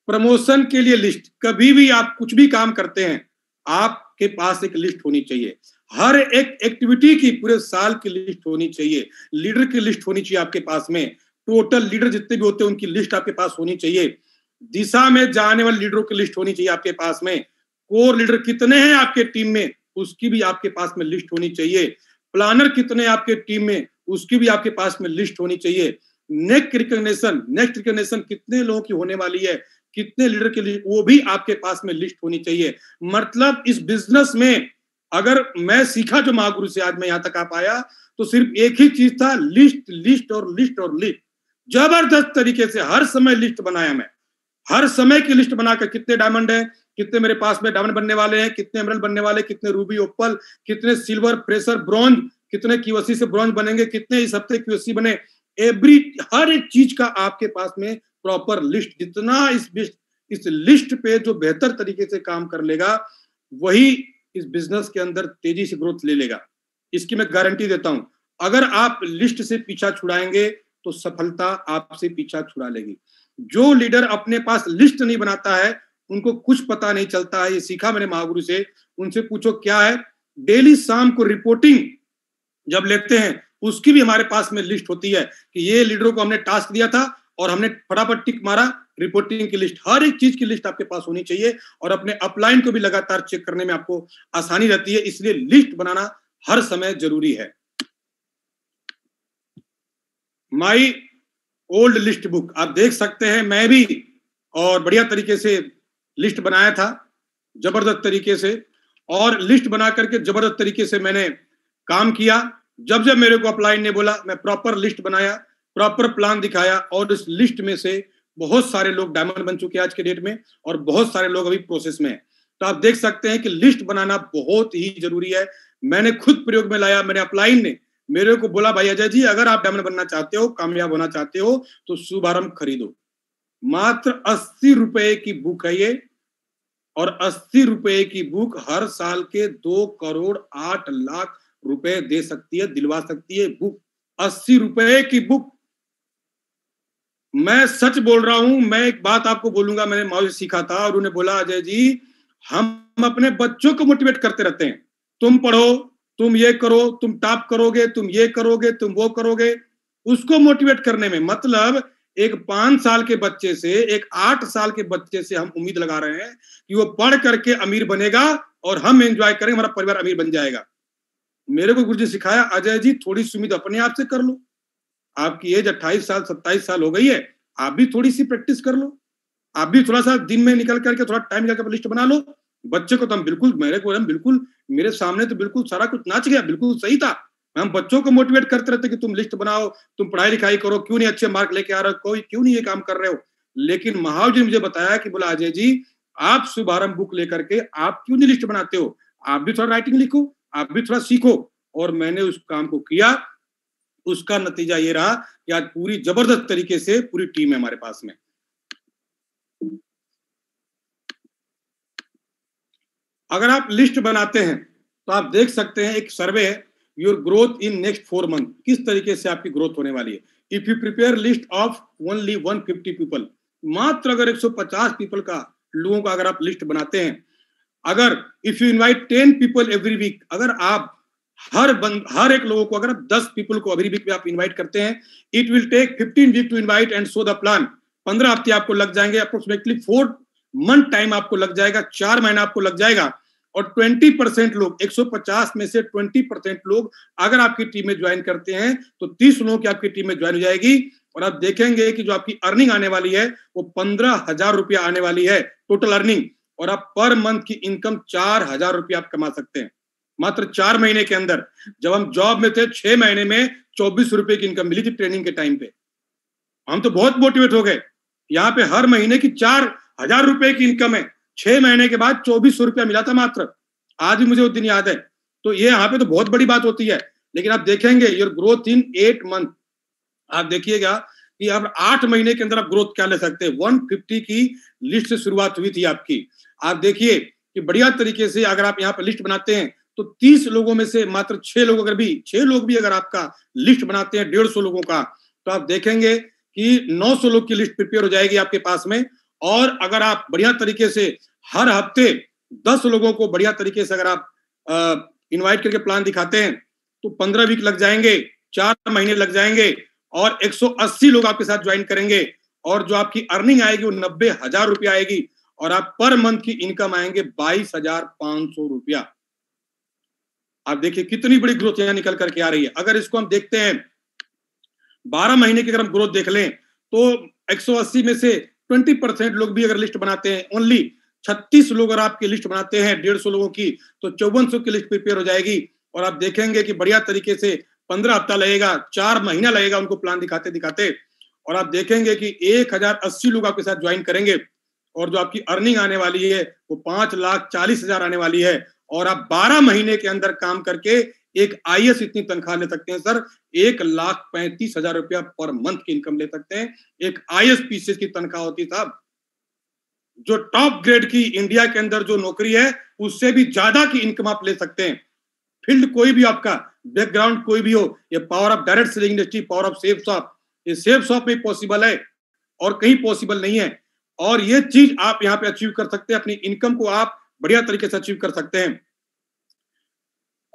प्रमोशन के लिए लिस्ट, कभी भी आप कुछ भी काम करते हैं आपके पास एक लिस्ट होनी चाहिए, हर एक एक्टिविटी की पूरे साल की लिस्ट होनी चाहिए, लीडर की लिस्ट होनी चाहिए आपके पास में, टोटल लीडर जितने भी होते हैं उनकी लिस्ट आपके पास होनी चाहिए, दिशा में जाने वाले लीडरों की लिस्ट होनी चाहिए आपके पास में, कोर लीडर कितने हैं आपके टीम में उसकी भी आपके पास में लिस्ट होनी चाहिए, प्लानर कितने आपके टीम में उसकी भी आपके पास में लिस्ट होनी चाहिए, नेक्स्ट रिकग्निशन कितने लोगों की होने वाली है, कितने लीडर के लिए, वो भी आपके पास में लिस्ट होनी चाहिए। मतलब इस बिजनेस में अगर मैं सीखा जो महागुरु से आज मैं यहां तक आ पाया, तो सिर्फ एक ही चीज था, लिस्ट लिस्ट और लिस्ट और लिस्ट। जबरदस्त तरीके से हर समय लिस्ट बनाया मैं, हर समय की लिस्ट बनाकर कितने डायमंड है, कितने मेरे पास में डायमंड बनने वाले हैं, कितने एमरल्ड बनने वाले, कितने रूबी ओपल, कितने सिल्वर प्रेशर ब्रॉन्ज, कितने क्यूएससी से ब्रॉन्ज बनेंगे, कितने इस हफ्ते क्यूएससी बने, हर एक चीज का आपके पास में प्रॉपर लिस्ट। जितना इस लिस्ट पे जो बेहतर तरीके से काम कर लेगा वही इस बिजनेस के अंदर तेजी से ग्रोथ ले लेगा, इसकी मैं गारंटी देता हूं। अगर आप लिस्ट से पीछा छुड़ाएंगे तो सफलता आपसे पीछा छुड़ा लेगी। जो लीडर अपने पास लिस्ट नहीं बनाता है उनको कुछ पता नहीं चलता है, ये सीखा मैंने महागुरु से। उनसे पूछो क्या है, डेली शाम को रिपोर्टिंग जब लेते हैं उसकी भी हमारे पास में लिस्ट होती है कि ये लीडरों को हमने टास्क दिया था और हमने फटाफट टिक मारा, रिपोर्टिंग की लिस्ट, हर एक चीज की लिस्ट आपके पास होनी चाहिए और अपने अपलाइन को भी लगातार चेक करने में आपको आसानी रहती है, इसलिए लिस्ट बनाना हर समय जरूरी है। माई ओल्ड लिस्ट बुक आप देख सकते हैं, मैं भी और बढ़िया तरीके से लिस्ट बनाया था, जबरदस्त तरीके से। और लिस्ट बना करके जबरदस्त तरीके से मैंने काम किया। जब जब मेरे को अपलाइन ने बोला, मैं प्रॉपर लिस्ट बनाया, प्रॉपर प्लान दिखाया, और इस लिस्ट में से बहुत सारे लोग डायमंड बन चुके हैं आज के डेट में, और बहुत सारे लोग अभी प्रोसेस में हैं। तो आप देख सकते हैं कि लिस्ट बनाना बहुत ही जरूरी है। मैंने खुद प्रयोग में लाया। मैंने अपलाइन ने मेरे को बोला, भाई अजय जी, अगर आप डायमंड बनना चाहते हो, कामयाब होना चाहते हो, तो शुभारंभ खरीदो। मात्र 80 रुपए की बुक है ये, और 80 रुपए की बुक हर साल के 2 करोड़ 8 लाख रुपए दे सकती है, दिलवा सकती है बुक। 80 रुपए की बुक। मैं सच बोल रहा हूं। मैं एक बात आपको बोलूंगा, मैंने माओ से सीखा था, और उन्होंने बोला, अजय जी, हम अपने बच्चों को मोटिवेट करते रहते हैं, तुम पढ़ो, तुम ये करो, तुम टॉप करोगे, तुम ये करोगे, तुम वो करोगे। उसको मोटिवेट करने में मतलब एक 5 साल के बच्चे से, एक 8 साल के बच्चे से हम उम्मीद लगा रहे हैं कि वो पढ़ करके अमीर बनेगा और हम एंजॉय करेंगे, हमारा परिवार अमीर बन जाएगा। मेरे को गुरुजी सिखाया, अजय जी, थोड़ी सी उम्मीद अपने आप से कर लो। आपकी एज 28 साल 27 साल हो गई है, आप भी थोड़ी सी प्रैक्टिस कर लो। आप भी थोड़ा सा दिन में निकल करके, थोड़ा टाइम निकाल कर लिस्ट बना लो। बच्चे को तो हम बिल्कुल, मेरे सामने तो बिल्कुल सारा कुछ नाच गया, बिल्कुल सही था। हम बच्चों को मोटिवेट करते रहते कि तुम लिस्ट बनाओ, तुम पढ़ाई लिखाई करो, क्यों नहीं अच्छे मार्क लेके आ रहे हो, कोई क्यों नहीं ये काम कर रहे हो। लेकिन महाव जी ने मुझे बताया कि बोला, अजय जी, आप शुभारंभ बुक लेकर के आप क्यों नहीं लिस्ट बनाते हो, आप भी थोड़ा राइटिंग लिखो, आप भी थोड़ा सीखो। और मैंने उस काम को किया। उसका नतीजा ये रहा कि आज पूरी जबरदस्त तरीके से पूरी टीम है हमारे पास में। अगर आप लिस्ट बनाते हैं तो आप देख सकते हैं, एक सर्वे है, your growth in next 4 month, किस तरीके से आपकी ग्रोथ होने वाली है। If you prepare list of only 150 people, मात्र अगर 150 पीपल का, लोगों का अगर आप लिस्ट बनाते हैं, अगर if you invite 10 people every week, अगर आप हर एक लोगों को, अगर आप 10 पीपल को एवरी वीक में आप इनवाइट करते हैं, it will take 15 week to invite and show the plan. 15 हफ्ते आपको लग जाएंगे, अप्रोक्सीमेटली 4 मंथ टाइम आपको लग जाएगा, 4 महीना आपको लग जाएगा। और 20% लोग, 150 में से 20% लोग अगर आपकी टीम में ज्वाइन करते हैं तो 30 लोगों की आपकी टीम में ज्वाइन हो जाएगी। और आप देखेंगे कि जो आपकी अर्निंग आने वाली है वो 15,000 रुपया आने वाली है टोटल अर्निंग। और आप पर मंथ की इनकम 4,000 रुपया आप कमा सकते हैं मात्र 4 महीने के अंदर। जब हम जॉब में थे 6 महीने में 24 रुपए की इनकम मिली थी ट्रेनिंग के टाइम पे। हम तो बहुत मोटिवेट हो गए। यहाँ पे हर महीने की 4,000 रुपए की इनकम है, 6 महीने के बाद 2400 रुपया मिला था मात्र। आज भी मुझे वो दिन याद है। तो ये यहाँ पे तो बहुत बड़ी बात होती है। लेकिन आप देखेंगे योर ग्रोथ इन 8 मंथ, आप देखिएगा कि अब 8 महीने के अंदर आप ग्रोथ क्या ले सकते हैं। 150 की लिस्ट से शुरुआत हुई थी आपकी। आप देखिए कि बढ़िया तरीके से अगर आप यहाँ पे लिस्ट बनाते हैं तो 30 लोगों में से मात्र 6 लोग भी अगर आपका लिस्ट बनाते हैं 150 लोगों का, तो आप देखेंगे कि 900 लोग की लिस्ट प्रिपेयर हो जाएगी आपके पास में। और अगर आप बढ़िया तरीके से हर हफ्ते 10 लोगों को बढ़िया तरीके से अगर आप इनवाइट करके प्लान दिखाते हैं तो 15 वीक लग जाएंगे, 4 महीने लग जाएंगे, और 180 लोग आपके साथ ज्वाइन करेंगे। और जो आपकी अर्निंग आएगी वो 90,000 रुपया आएगी, और आप पर मंथ की इनकम आएंगे 22,500 रुपया। आप देखिए कितनी बड़ी ग्रोथ यहां निकल करके आ रही है। अगर इसको हम देखते हैं 12 महीने की अगर हम ग्रोथ देख लें तो 180 में से 20% लोग भी अगर लिस्ट बनाते हैं, ओनली 36 लोग अगर आपकी लिस्ट बनाते हैं 150 लोगों की, तो 5400 की लिस्ट प्रिपेयर हो जाएगी। और आप देखेंगे कि बढ़िया तरीके से 15 हफ्ता लगेगा, 4 महीना लगेगा उनको प्लान दिखाते दिखाते। और आप देखेंगे कि 1080 लोग आपके साथ ज्वाइन करेंगे, और जो आपकी अर्निंग आने वाली है वो 5,40,000 आने वाली है। और आप 12 महीने के अंदर काम करके एक आईएएस इतनी तनख्वाह ले सकते हैं सर, 1,35,000 रुपया पर मंथ की इनकम ले सकते हैं। एक आईएएस पीसीएस की तनख्वाह होती साहब, जो टॉप ग्रेड की इंडिया के अंदर जो नौकरी है उससे भी ज्यादा की इनकम आप ले सकते हैं। फील्ड कोई भी आपका, बैकग्राउंड कोई भी हो, ये power of direct selling industry, power of safe shop, ये सेफ शॉप में पॉसिबल है और कहीं पॉसिबल नहीं है। और ये चीज आप यहाँ पे अचीव कर सकते हैं, अपनी इनकम को आप बढ़िया तरीके से अचीव कर सकते हैं।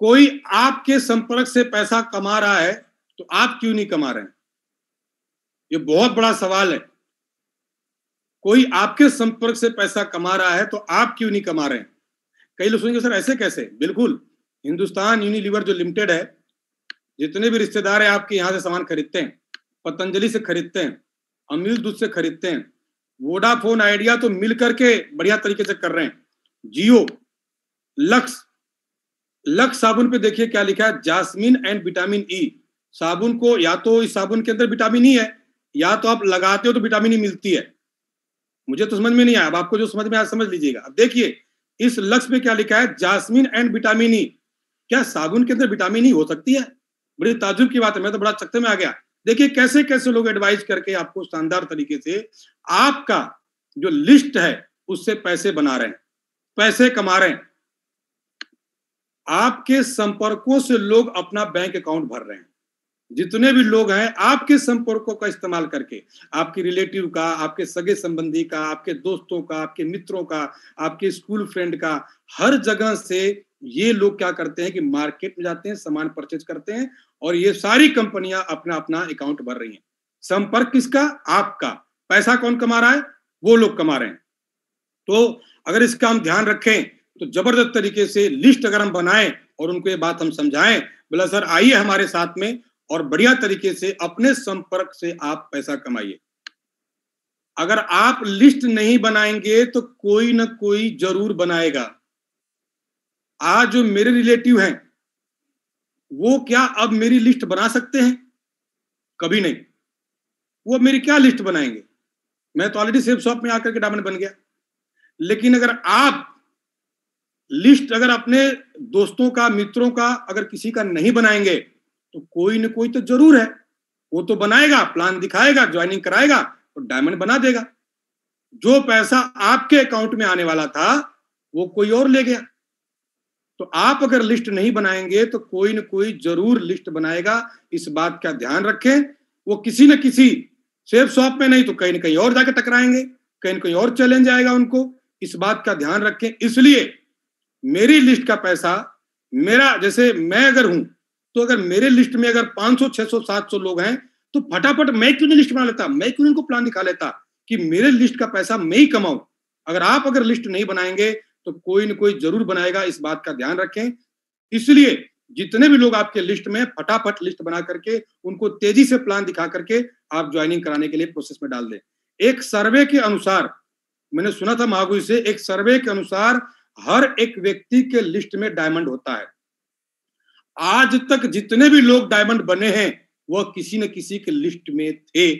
कोई आपके संपर्क से पैसा कमा रहा है तो आप क्यों नहीं कमा रहे हैं, ये बहुत बड़ा सवाल है। कोई आपके संपर्क से पैसा कमा रहा है तो आप क्यों नहीं कमा रहे हैं। कई लोग सोचेंगे सर ऐसे कैसे, बिल्कुल, हिंदुस्तान यूनिलीवर जो लिमिटेड है, जितने भी रिश्तेदार हैं आपके यहाँ से सामान खरीदते हैं, पतंजलि से खरीदते हैं, अमूल दूध से खरीदते हैं, वोडाफोन आइडिया तो मिल करके बढ़िया तरीके से कर रहे हैं, जियो, लक्स साबुन पे देखिए क्या लिखा है, जास्मिन एंड विटामिन ई। साबुन को या तो इस साबुन के अंदर विटामिन ई है, या तो आप लगाते हो तो विटामिन ई मिलती है। मुझे तो समझ में नहीं आया, अब आपको जो समझ में आया समझ लीजिएगा। अब देखिए इस लक्स पे क्या लिखा है, जास्मिन एंड विटामिन ई। क्या साबुन के अंदर विटामिन ई हो सकती है? बड़ी ताज्जुब की बात है, मैं तो बड़ा चक्कर में आ गया। देखिए कैसे कैसे लोग एडवाइस करके आपको शानदार तरीके से आपका जो लिस्ट है उससे पैसे बना रहे हैं, पैसे कमा रहे हैं। आपके संपर्कों से लोग अपना बैंक अकाउंट भर रहे हैं। जितने भी लोग हैं आपके संपर्कों का इस्तेमाल करके, आपके रिलेटिव का, आपके सगे संबंधी का, आपके दोस्तों का, आपके मित्रों का, आपके स्कूल फ्रेंड का, हर जगह से ये लोग क्या करते हैं कि मार्केट में जाते हैं, सामान परचेज करते हैं और ये सारी कंपनियां अपना अपना अकाउंट भर रही हैं। संपर्क किसका? आपका। पैसा कौन कमा रहा है? वो लोग कमा रहे हैं। तो अगर इसका हम ध्यान रखें तो जबरदस्त तरीके से लिस्ट अगर हम बनाएं और उनको ये बात हम समझाएं, बोला सर आइए हमारे साथ में और बढ़िया तरीके से अपने संपर्क से आप पैसा कमाइए। अगर आप लिस्ट नहीं बनाएंगे तो कोई ना कोई जरूर बनाएगा। आज जो मेरे रिलेटिव हैं वो क्या अब मेरी लिस्ट बना सकते हैं? कभी नहीं। वो मेरी क्या लिस्ट बनाएंगे? मैं तो ऑलरेडी सेफ शॉप में आकर के डायमंड बन गया। लेकिन अगर आप लिस्ट अगर अपने दोस्तों का, मित्रों का अगर किसी का नहीं बनाएंगे तो कोई ना कोई तो जरूर है, वो तो बनाएगा, प्लान दिखाएगा, ज्वाइनिंग कराएगा और डायमंड बना देगा। जो पैसा आपके अकाउंट में आने वाला था वो कोई और ले गया। तो आप अगर लिस्ट नहीं बनाएंगे तो कोई ना कोई जरूर लिस्ट बनाएगा। इस बात का ध्यान रखें। वो किसी न किसी सेफ शॉप में नहीं तो कहीं ना कहीं और जाके टकराएंगे, कहीं ना कहीं और चैलेंज आएगा उनको। इस बात का ध्यान रखें। इसलिए मेरी लिस्ट का पैसा मेरा, जैसे मैं अगर हूं तो अगर मेरे लिस्ट में अगर 500, 600, 700 लोग हैं तो फटाफट मैं क्यों नहीं लिस्ट बना लेता, मैं क्यों इनको प्लान दिखा लेता कि मेरे लिस्ट का पैसा मैं ही कमाऊं। अगर आप अगर लिस्ट नहीं बनाएंगे तो कोई ना कोई जरूर बनाएगा। इस बात का ध्यान रखें। इसलिए जितने भी लोग आपके लिस्ट में, फटाफट लिस्ट बना करके उनको तेजी से प्लान दिखा करके आप ज्वाइनिंग कराने के लिए प्रोसेस में डाल दें। एक सर्वे के अनुसार, मैंने सुना था महागुरु से, एक सर्वे के अनुसार हर एक व्यक्ति के लिस्ट में डायमंड होता है। आज तक जितने भी लोग डायमंड बने हैं वह किसी न किसी के लिस्ट में थे।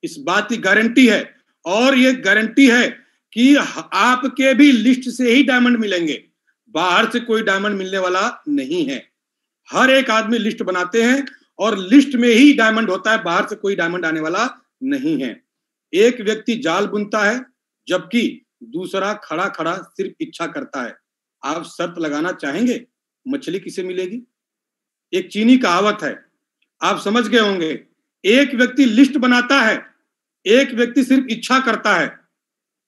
इस बात की गारंटी है। और ये गारंटी है कि आपके भी लिस्ट से ही डायमंड मिलेंगे, बाहर से कोई डायमंड मिलने वाला नहीं है। हर एक आदमी लिस्ट बनाते हैं और लिस्ट में ही डायमंड होता है, बाहर से कोई डायमंड आने वाला नहीं है। एक व्यक्ति जाल बुनता है जबकि दूसरा खड़ा खड़ा सिर्फ इच्छा करता है। आप शर्त लगाना चाहेंगे मछली किसे मिलेगी? एक चीनी कहावत है, आप समझ गए होंगे। एक व्यक्ति लिस्ट बनाता है, एक व्यक्ति सिर्फ इच्छा करता है।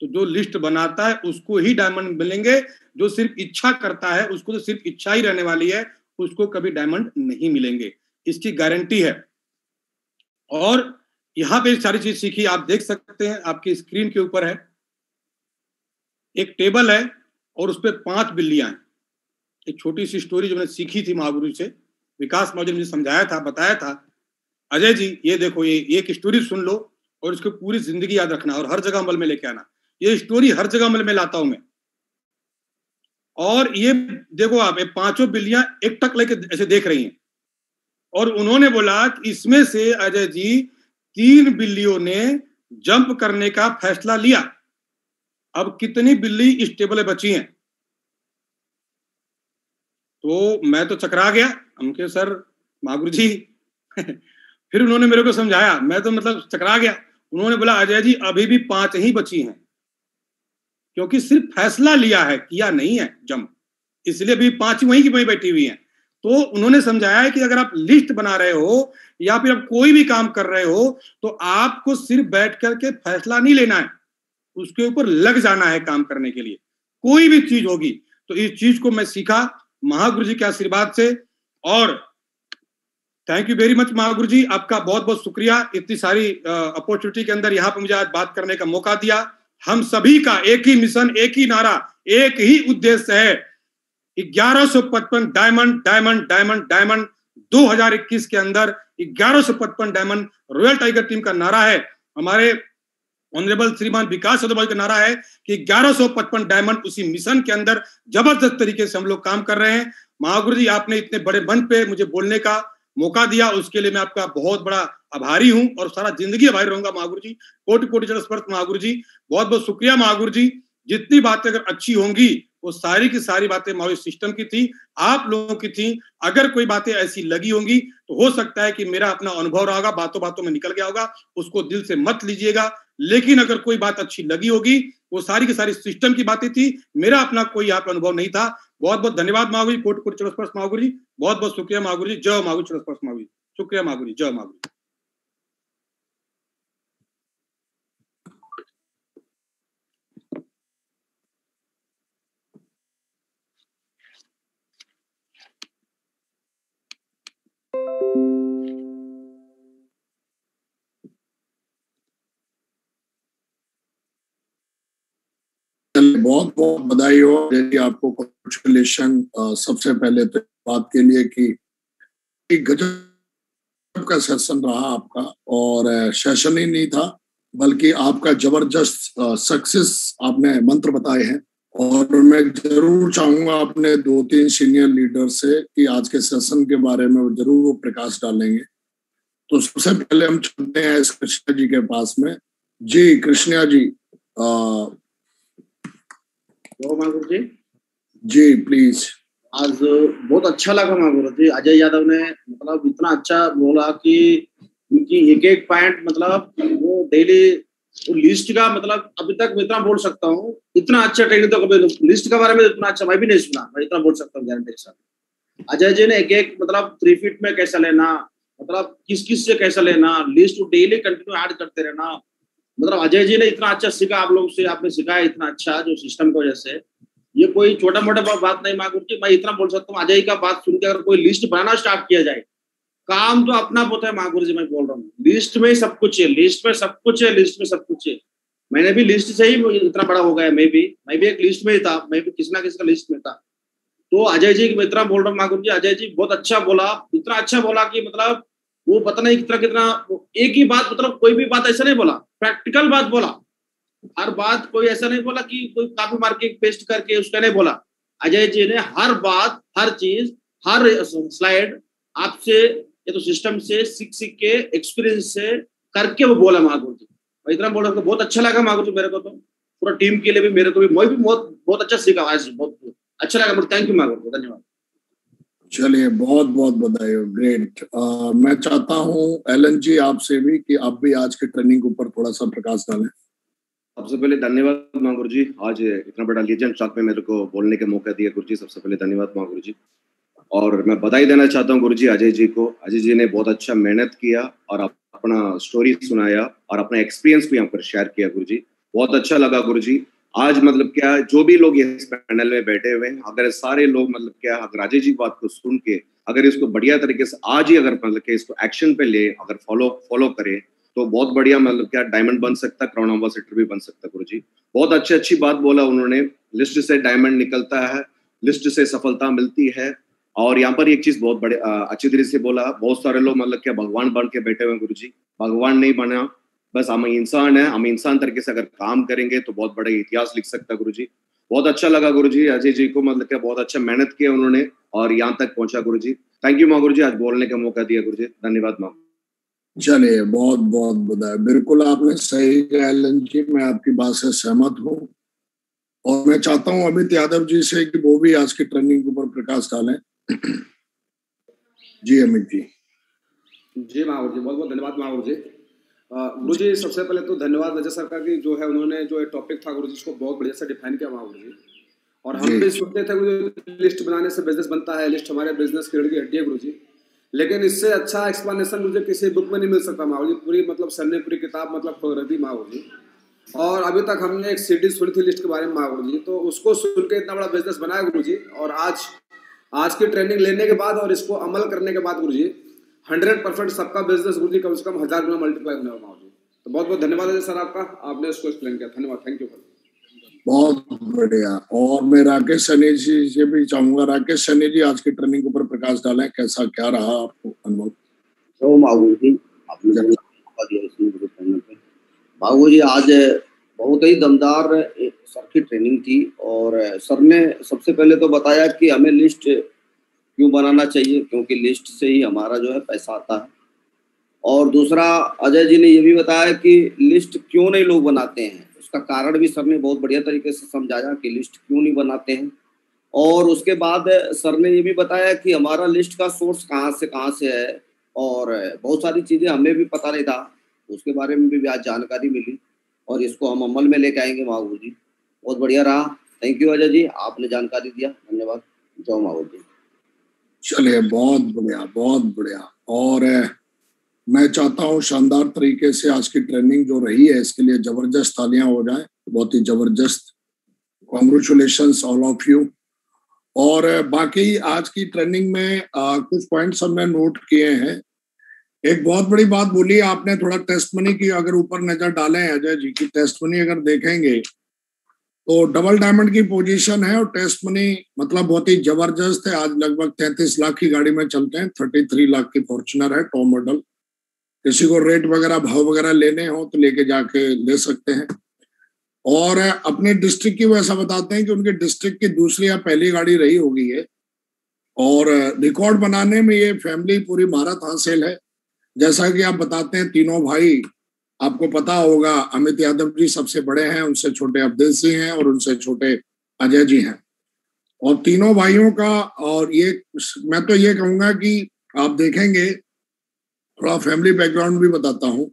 तो जो लिस्ट बनाता है उसको ही डायमंड मिलेंगे, जो सिर्फ इच्छा करता है उसको तो सिर्फ इच्छा ही रहने वाली है, उसको कभी डायमंड नहीं मिलेंगे। इसकी गारंटी है। और यहां पे सारी चीज सीखी, आप देख सकते हैं, आपकी स्क्रीन के ऊपर है एक टेबल है और उस पर 5 बिल्लियां हैं। एक छोटी सी स्टोरी जो मैंने सीखी थी महागुरु से, विकास महाजन ने मुझे समझाया था, बताया था, अजय जी ये देखो, ये एक स्टोरी सुन लो और इसको पूरी जिंदगी याद रखना और हर जगह अमल में लेके आना। ये स्टोरी हर जगह अमल में लाता हूं मैं। और ये देखो आप, ये 5 बिल्लियां एक टक लेके ऐसे देख रही हैं और उन्होंने बोला कि इसमें से अजय जी 3 बिल्लियों ने जंप करने का फैसला लिया। अब कितनी बिल्ली इस टेबल में बची हैं? तो मैं तो चकरा गया। हमके सर महागुरु जी फिर उन्होंने मेरे को समझाया, मैं तो मतलब चकरा गया। उन्होंने बोला अजय जी अभी भी 5 ही बची हैं, क्योंकि सिर्फ फैसला लिया है, किया नहीं है जंप, इसलिए भी 5 वहीं की वहीं बैठी हुई हैं। तो उन्होंने समझाया है कि अगर आप लिस्ट बना रहे हो या फिर आप कोई भी काम कर रहे हो तो आपको सिर्फ बैठ करके फैसला नहीं लेना है, उसके ऊपर लग जाना है काम करने के लिए। कोई भी चीज होगी तो इस चीज को मैं सीखा महागुरु जी के आशीर्वाद से। और thank you very much Mahaguru जी, आपका बहुत बहुत शुक्रिया। इतनी सारी अपॉर्चुनिटी के अंदर यहाँ पे मुझे आज बात करने का मौका दिया। हम सभी का एक ही मिशन, एक ही नारा, एक ही उद्देश्य है, 1155 डायमंड डायमंड डायमंड डायमंड। 2021 के अंदर 1155 डायमंड रॉयल टाइगर टीम का नारा है। हमारे ऑनरेबल श्रीमान विकास यादव भाई का नारा है कि 1155 डायमंड, उसी मिशन के अंदर जबरदस्त तरीके से हम लोग काम कर रहे हैं। महागुरु जी, आपने इतने बड़े मंच पे मुझे बोलने का मौका दिया, उसके लिए मैं आपका बहुत बड़ा आभारी हूं और सारा जिंदगी आभारी रहूंगा महागुरु जी। कोटि कोटि चरण स्पर्श महागुरु जी, बहुत बहुत शुक्रिया महागुरु जी। जितनी बातें अगर अच्छी होंगी वो सारी की सारी बातें महावीर सिस्टम की थी, आप लोगों की थी। अगर कोई बातें ऐसी लगी होंगी तो हो सकता है कि मेरा अपना अनुभव रहा होगा, बातों बातों में निकल गया होगा, उसको दिल से मत लीजिएगा। लेकिन अगर कोई बात अच्छी लगी होगी, वो सारी की सारी सिस्टम की बातें थी, मेरा अपना कोई यहाँ पे अनुभव नहीं था। बहुत बहुत धन्यवाद महागुरु जी, कोटि कोटि चरण स्पर्श महागुरु जी, बहुत बहुत शुक्रिया महागुरु जी। जय महागुरु चरण स्पर्श महागुरु जी, शुक्रिया महागुरु जी, जय महागुरु जी। बहुत बहुत बधाई हो आपको, कॉन्ग्रेचुलेशन सबसे पहले तो बात के लिए कि एक गजब का सेशन रहा आपका, और सेशन ही नहीं था बल्कि आपका जबरदस्त सक्सेस आपने मंत्र बताए हैं। और मैं जरूर चाहूंगा अपने 2-3 सीनियर लीडर से कि आज के सेशन के बारे में जरूर वो प्रकाश डालेंगे। तो सबसे पहले हम चलते हैं कृष्णा जी के पास में। जी कृष्णा जी, महागुरु जी, जी प्लीज। आज बहुत अच्छा लगा महागुरु जी, अजय यादव ने मतलब इतना अच्छा बोला कि उनकी एक एक पॉइंट, मतलब वो डेली लिस्ट का, मतलब अभी तक मैं इतना बोल सकता हूँ, इतना अच्छा ट्रेनिंग तो कभी लिस्ट के बारे में इतना अच्छा मैं भी नहीं सुना, मैं इतना बोल सकता हूँ गारंटी के साथ। अजय जी ने एक एक मतलब 3 फीट में कैसा लेना, मतलब किस किस से कैसा लेना, लिस्ट डेली कंटिन्यू ऐड करते रहना, मतलब अजय जी ने इतना अच्छा सीखा आप लोग से, आपने सिखाया इतना अच्छा जो सिस्टम की वजह से। ये कोई छोटा मोटा बात नहीं महागुरु जी, मैं इतना बोल सकता हूँ अजय का बात सुन के अगर कोई लिस्ट बनाना स्टार्ट किया जाए, काम तो अपना होता है महागुरु जी। मैं बोल रहा हूँ लिस्ट में सब कुछ है, लिस्ट में सब कुछ है, लिस्ट में सब कुछ है। मैंने भी लिस्ट से ही इतना बड़ा हो गया, मैं भी एक लिस्ट में ही था, मैं भी किसी ना किसी का लिस्ट में था। तो अजय जी मैं इतना बोल रहा हूँ महागुरु जी, अजय जी बहुत अच्छा बोला, इतना अच्छा बोला कि मतलब वो पता नहीं कितना एक ही बात, मतलब कोई भी बात ऐसा नहीं बोला, प्रैक्टिकल बात बोला। हर बात कोई ऐसा नहीं बोला कि कोई कॉपी मार के पेस्ट करके उसका नहीं बोला। अजय जी ने हर बात, हर चीज, हर स्लाइड आपसे ये तो सिस्टम से सीख के एक्सपीरियंस से करके वो बोला महागुरु जी। मैं इतना बोला, बहुत अच्छा लगा महागुरु जी मेरे को, तो पूरा टीम के लिए भी, मेरे को भी, मैं भी बहुत अच्छा सीखा आज, बहुत अच्छा लगा मुझे। थैंक यू महागुरु जी, धन्यवाद। चलिए बहुत बहुत बधाई हो, ग्रेट। मैं चाहता हूँ एलन जी आपसे भी कि आप भी आज के ट्रेनिंग के ऊपर थोड़ा सा प्रकाश डालें। सबसे पहले धन्यवाद महागुरु जी, आज इतना बड़ा लीजेंड साथ में मेरे को बोलने का मौका दिया गुरु जी, सबसे पहले धन्यवाद महागुरु जी। और मैं बधाई देना चाहता हूँ गुरु जी अजय जी को। अजय जी ने बहुत अच्छा मेहनत किया और अपना स्टोरी सुनाया और अपना एक्सपीरियंस भी यहाँ पर शेयर किया गुरु जी, बहुत अच्छा लगा गुरु जी। आज मतलब क्या, जो भी लोग इस पैनल में बैठे हुए हैं, अगर सारे लोग मतलब क्या, अगर अजय जी बात को सुन के अगर इसको बढ़िया तरीके से आज ही अगर मतलब कि इसको एक्शन पे ले, अगर फॉलो करे तो बहुत बढ़िया मतलब क्या डायमंड बन सकता है, क्राउन एम्बेसडर भी बन सकता है गुरु जी। बहुत अच्छी बात बोला उन्होंने, लिस्ट से डायमंड निकलता है, लिस्ट से सफलता मिलती है। और यहाँ पर एक चीज बहुत बड़े अच्छी तरीके से बोला, बहुत सारे लोग मतलब क्या भगवान बन के बैठे हुए गुरु जी, भगवान नहीं बना, बस हम इंसान है, हम इंसान तरीके से अगर काम करेंगे तो बहुत बड़ा इतिहास लिख सकता है गुरु जी। बहुत अच्छा लगा गुरु जी, अजय जी को मतलब क्या बहुत अच्छा मेहनत किया उन्होंने और यहाँ तक पहुंचा गुरु जी। थैंक यू महागुरु जी, आज बोलने का मौका दिया गुरु जी, धन्यवाद महागुरु। चलिए बहुत बहुत बधाई, बिल्कुल आपने सही कहा एलन जी, मैं आपकी बात से सहमत हूँ। और मैं चाहता हूँ अमित यादव जी से कि वो भी आज की ट्रेनिंग के ऊपर प्रकाश डालें। जी अमित जी। जी महागुरु जी, बहुत बहुत धन्यवाद महागुरु जी। गुरु जी सबसे पहले तो धन्यवाद राज्य सरकार की, जो है उन्होंने जो टॉपिक था गुरु जी उसको बहुत बढ़िया से डिफाइन किया महागुरु जी। और हम भी सुनते थे लिस्ट बनाने से बिजनेस बनता है, लिस्ट हमारे बिजनेस की रीढ़ की हड्डी है गुरु जी, लेकिन इससे अच्छा एक्सप्लेनेशन मुझे किसी बुक में नहीं मिल सकता महागुरु जी। पूरी मतलब सर ने पूरी किताब मतलब खोल रही थी महागुरु जी। और अभी तक हमने एक सीडी सुनी थी लिस्ट के बारे में महागुरु जी, तो उसको सुन के इतना बड़ा बिजनेस बनाया गुरु जी। और आज की ट्रेनिंग लेने के बाद और इसको अमल करने के बाद गुरु जी 100% सबका बिजनेस गुरु जी कम से कम 1000 गुना मल्टीप्लाई होने वाला है। तो बहुत बहुत धन्यवाद है सर आपका, आपने इसको एक्सप्लेन किया, धन्यवाद, थैंक यू। बहुत बढ़िया। और मैं राकेश सैनी जी से भी चाहूंगा, राकेश सैनी जी आज की ट्रेनिंग के ऊपर प्रकाश डालें, कैसा क्या रहा आपको अनुभव? तो महागुरु जी आपने बाबू जी आज बहुत ही दमदार सर की ट्रेनिंग थी और सर ने सबसे पहले तो बताया कि हमें लिस्ट क्यों बनाना चाहिए, क्योंकि लिस्ट से ही हमारा जो है पैसा आता है। और दूसरा अजय जी ने ये भी बताया कि लिस्ट क्यों नहीं लोग बनाते हैं, उसका कारण भी सर ने बहुत बढ़िया तरीके से समझाया कि लिस्ट क्यों नहीं बनाते हैं। और उसके बाद सर ने ये भी बताया कि हमारा लिस्ट का सोर्स कहाँ से है और बहुत सारी चीज़ें हमें भी पता नहीं था, उसके बारे में भी आज जानकारी मिली और इसको हम अमल में लेके आएंगे। महाबू जी बहुत बढ़िया रहा, थैंक यू अजय जी, आपने जानकारी दिया, धन्यवाद। जय महाबू जी। चलिए बहुत बढ़िया, बहुत बढ़िया। और मैं चाहता हूँ शानदार तरीके से आज की ट्रेनिंग जो रही है इसके लिए जबरदस्त तालियां हो जाए, बहुत ही जबरदस्त। Congratulations all of you. और बाकी आज की ट्रेनिंग में कुछ पॉइंट्स हमने नोट किए हैं। एक बहुत बड़ी बात बोली आपने, थोड़ा टेस्ट मनी की अगर ऊपर नजर डालें अजय जी की, टेस्ट मनी अगर देखेंगे तो डबल डायमंड की पोजीशन है और टेस्ट मनी मतलब बहुत ही जबरदस्त है। आज लगभग 33 लाख की गाड़ी में चलते हैं, 33 लाख की फॉर्च्यूनर है टॉप मॉडल। किसी को रेट वगैरह भाव वगैरह लेने हो तो लेके जाके ले सकते हैं। और अपने डिस्ट्रिक्ट की वो ऐसा बताते हैं कि उनके डिस्ट्रिक्ट की दूसरी या पहली गाड़ी रही होगी ये, और रिकॉर्ड बनाने में ये फैमिली पूरी महारत हासिल है। जैसा कि आप बताते हैं तीनों भाई, आपको पता होगा अमित यादव जी सबसे बड़े हैं, उनसे छोटे अवधेश जी हैं और उनसे छोटे अजय जी हैं। और तीनों भाइयों का, और ये मैं तो ये कहूंगा कि आप देखेंगे, थोड़ा फैमिली बैकग्राउंड भी बताता हूं,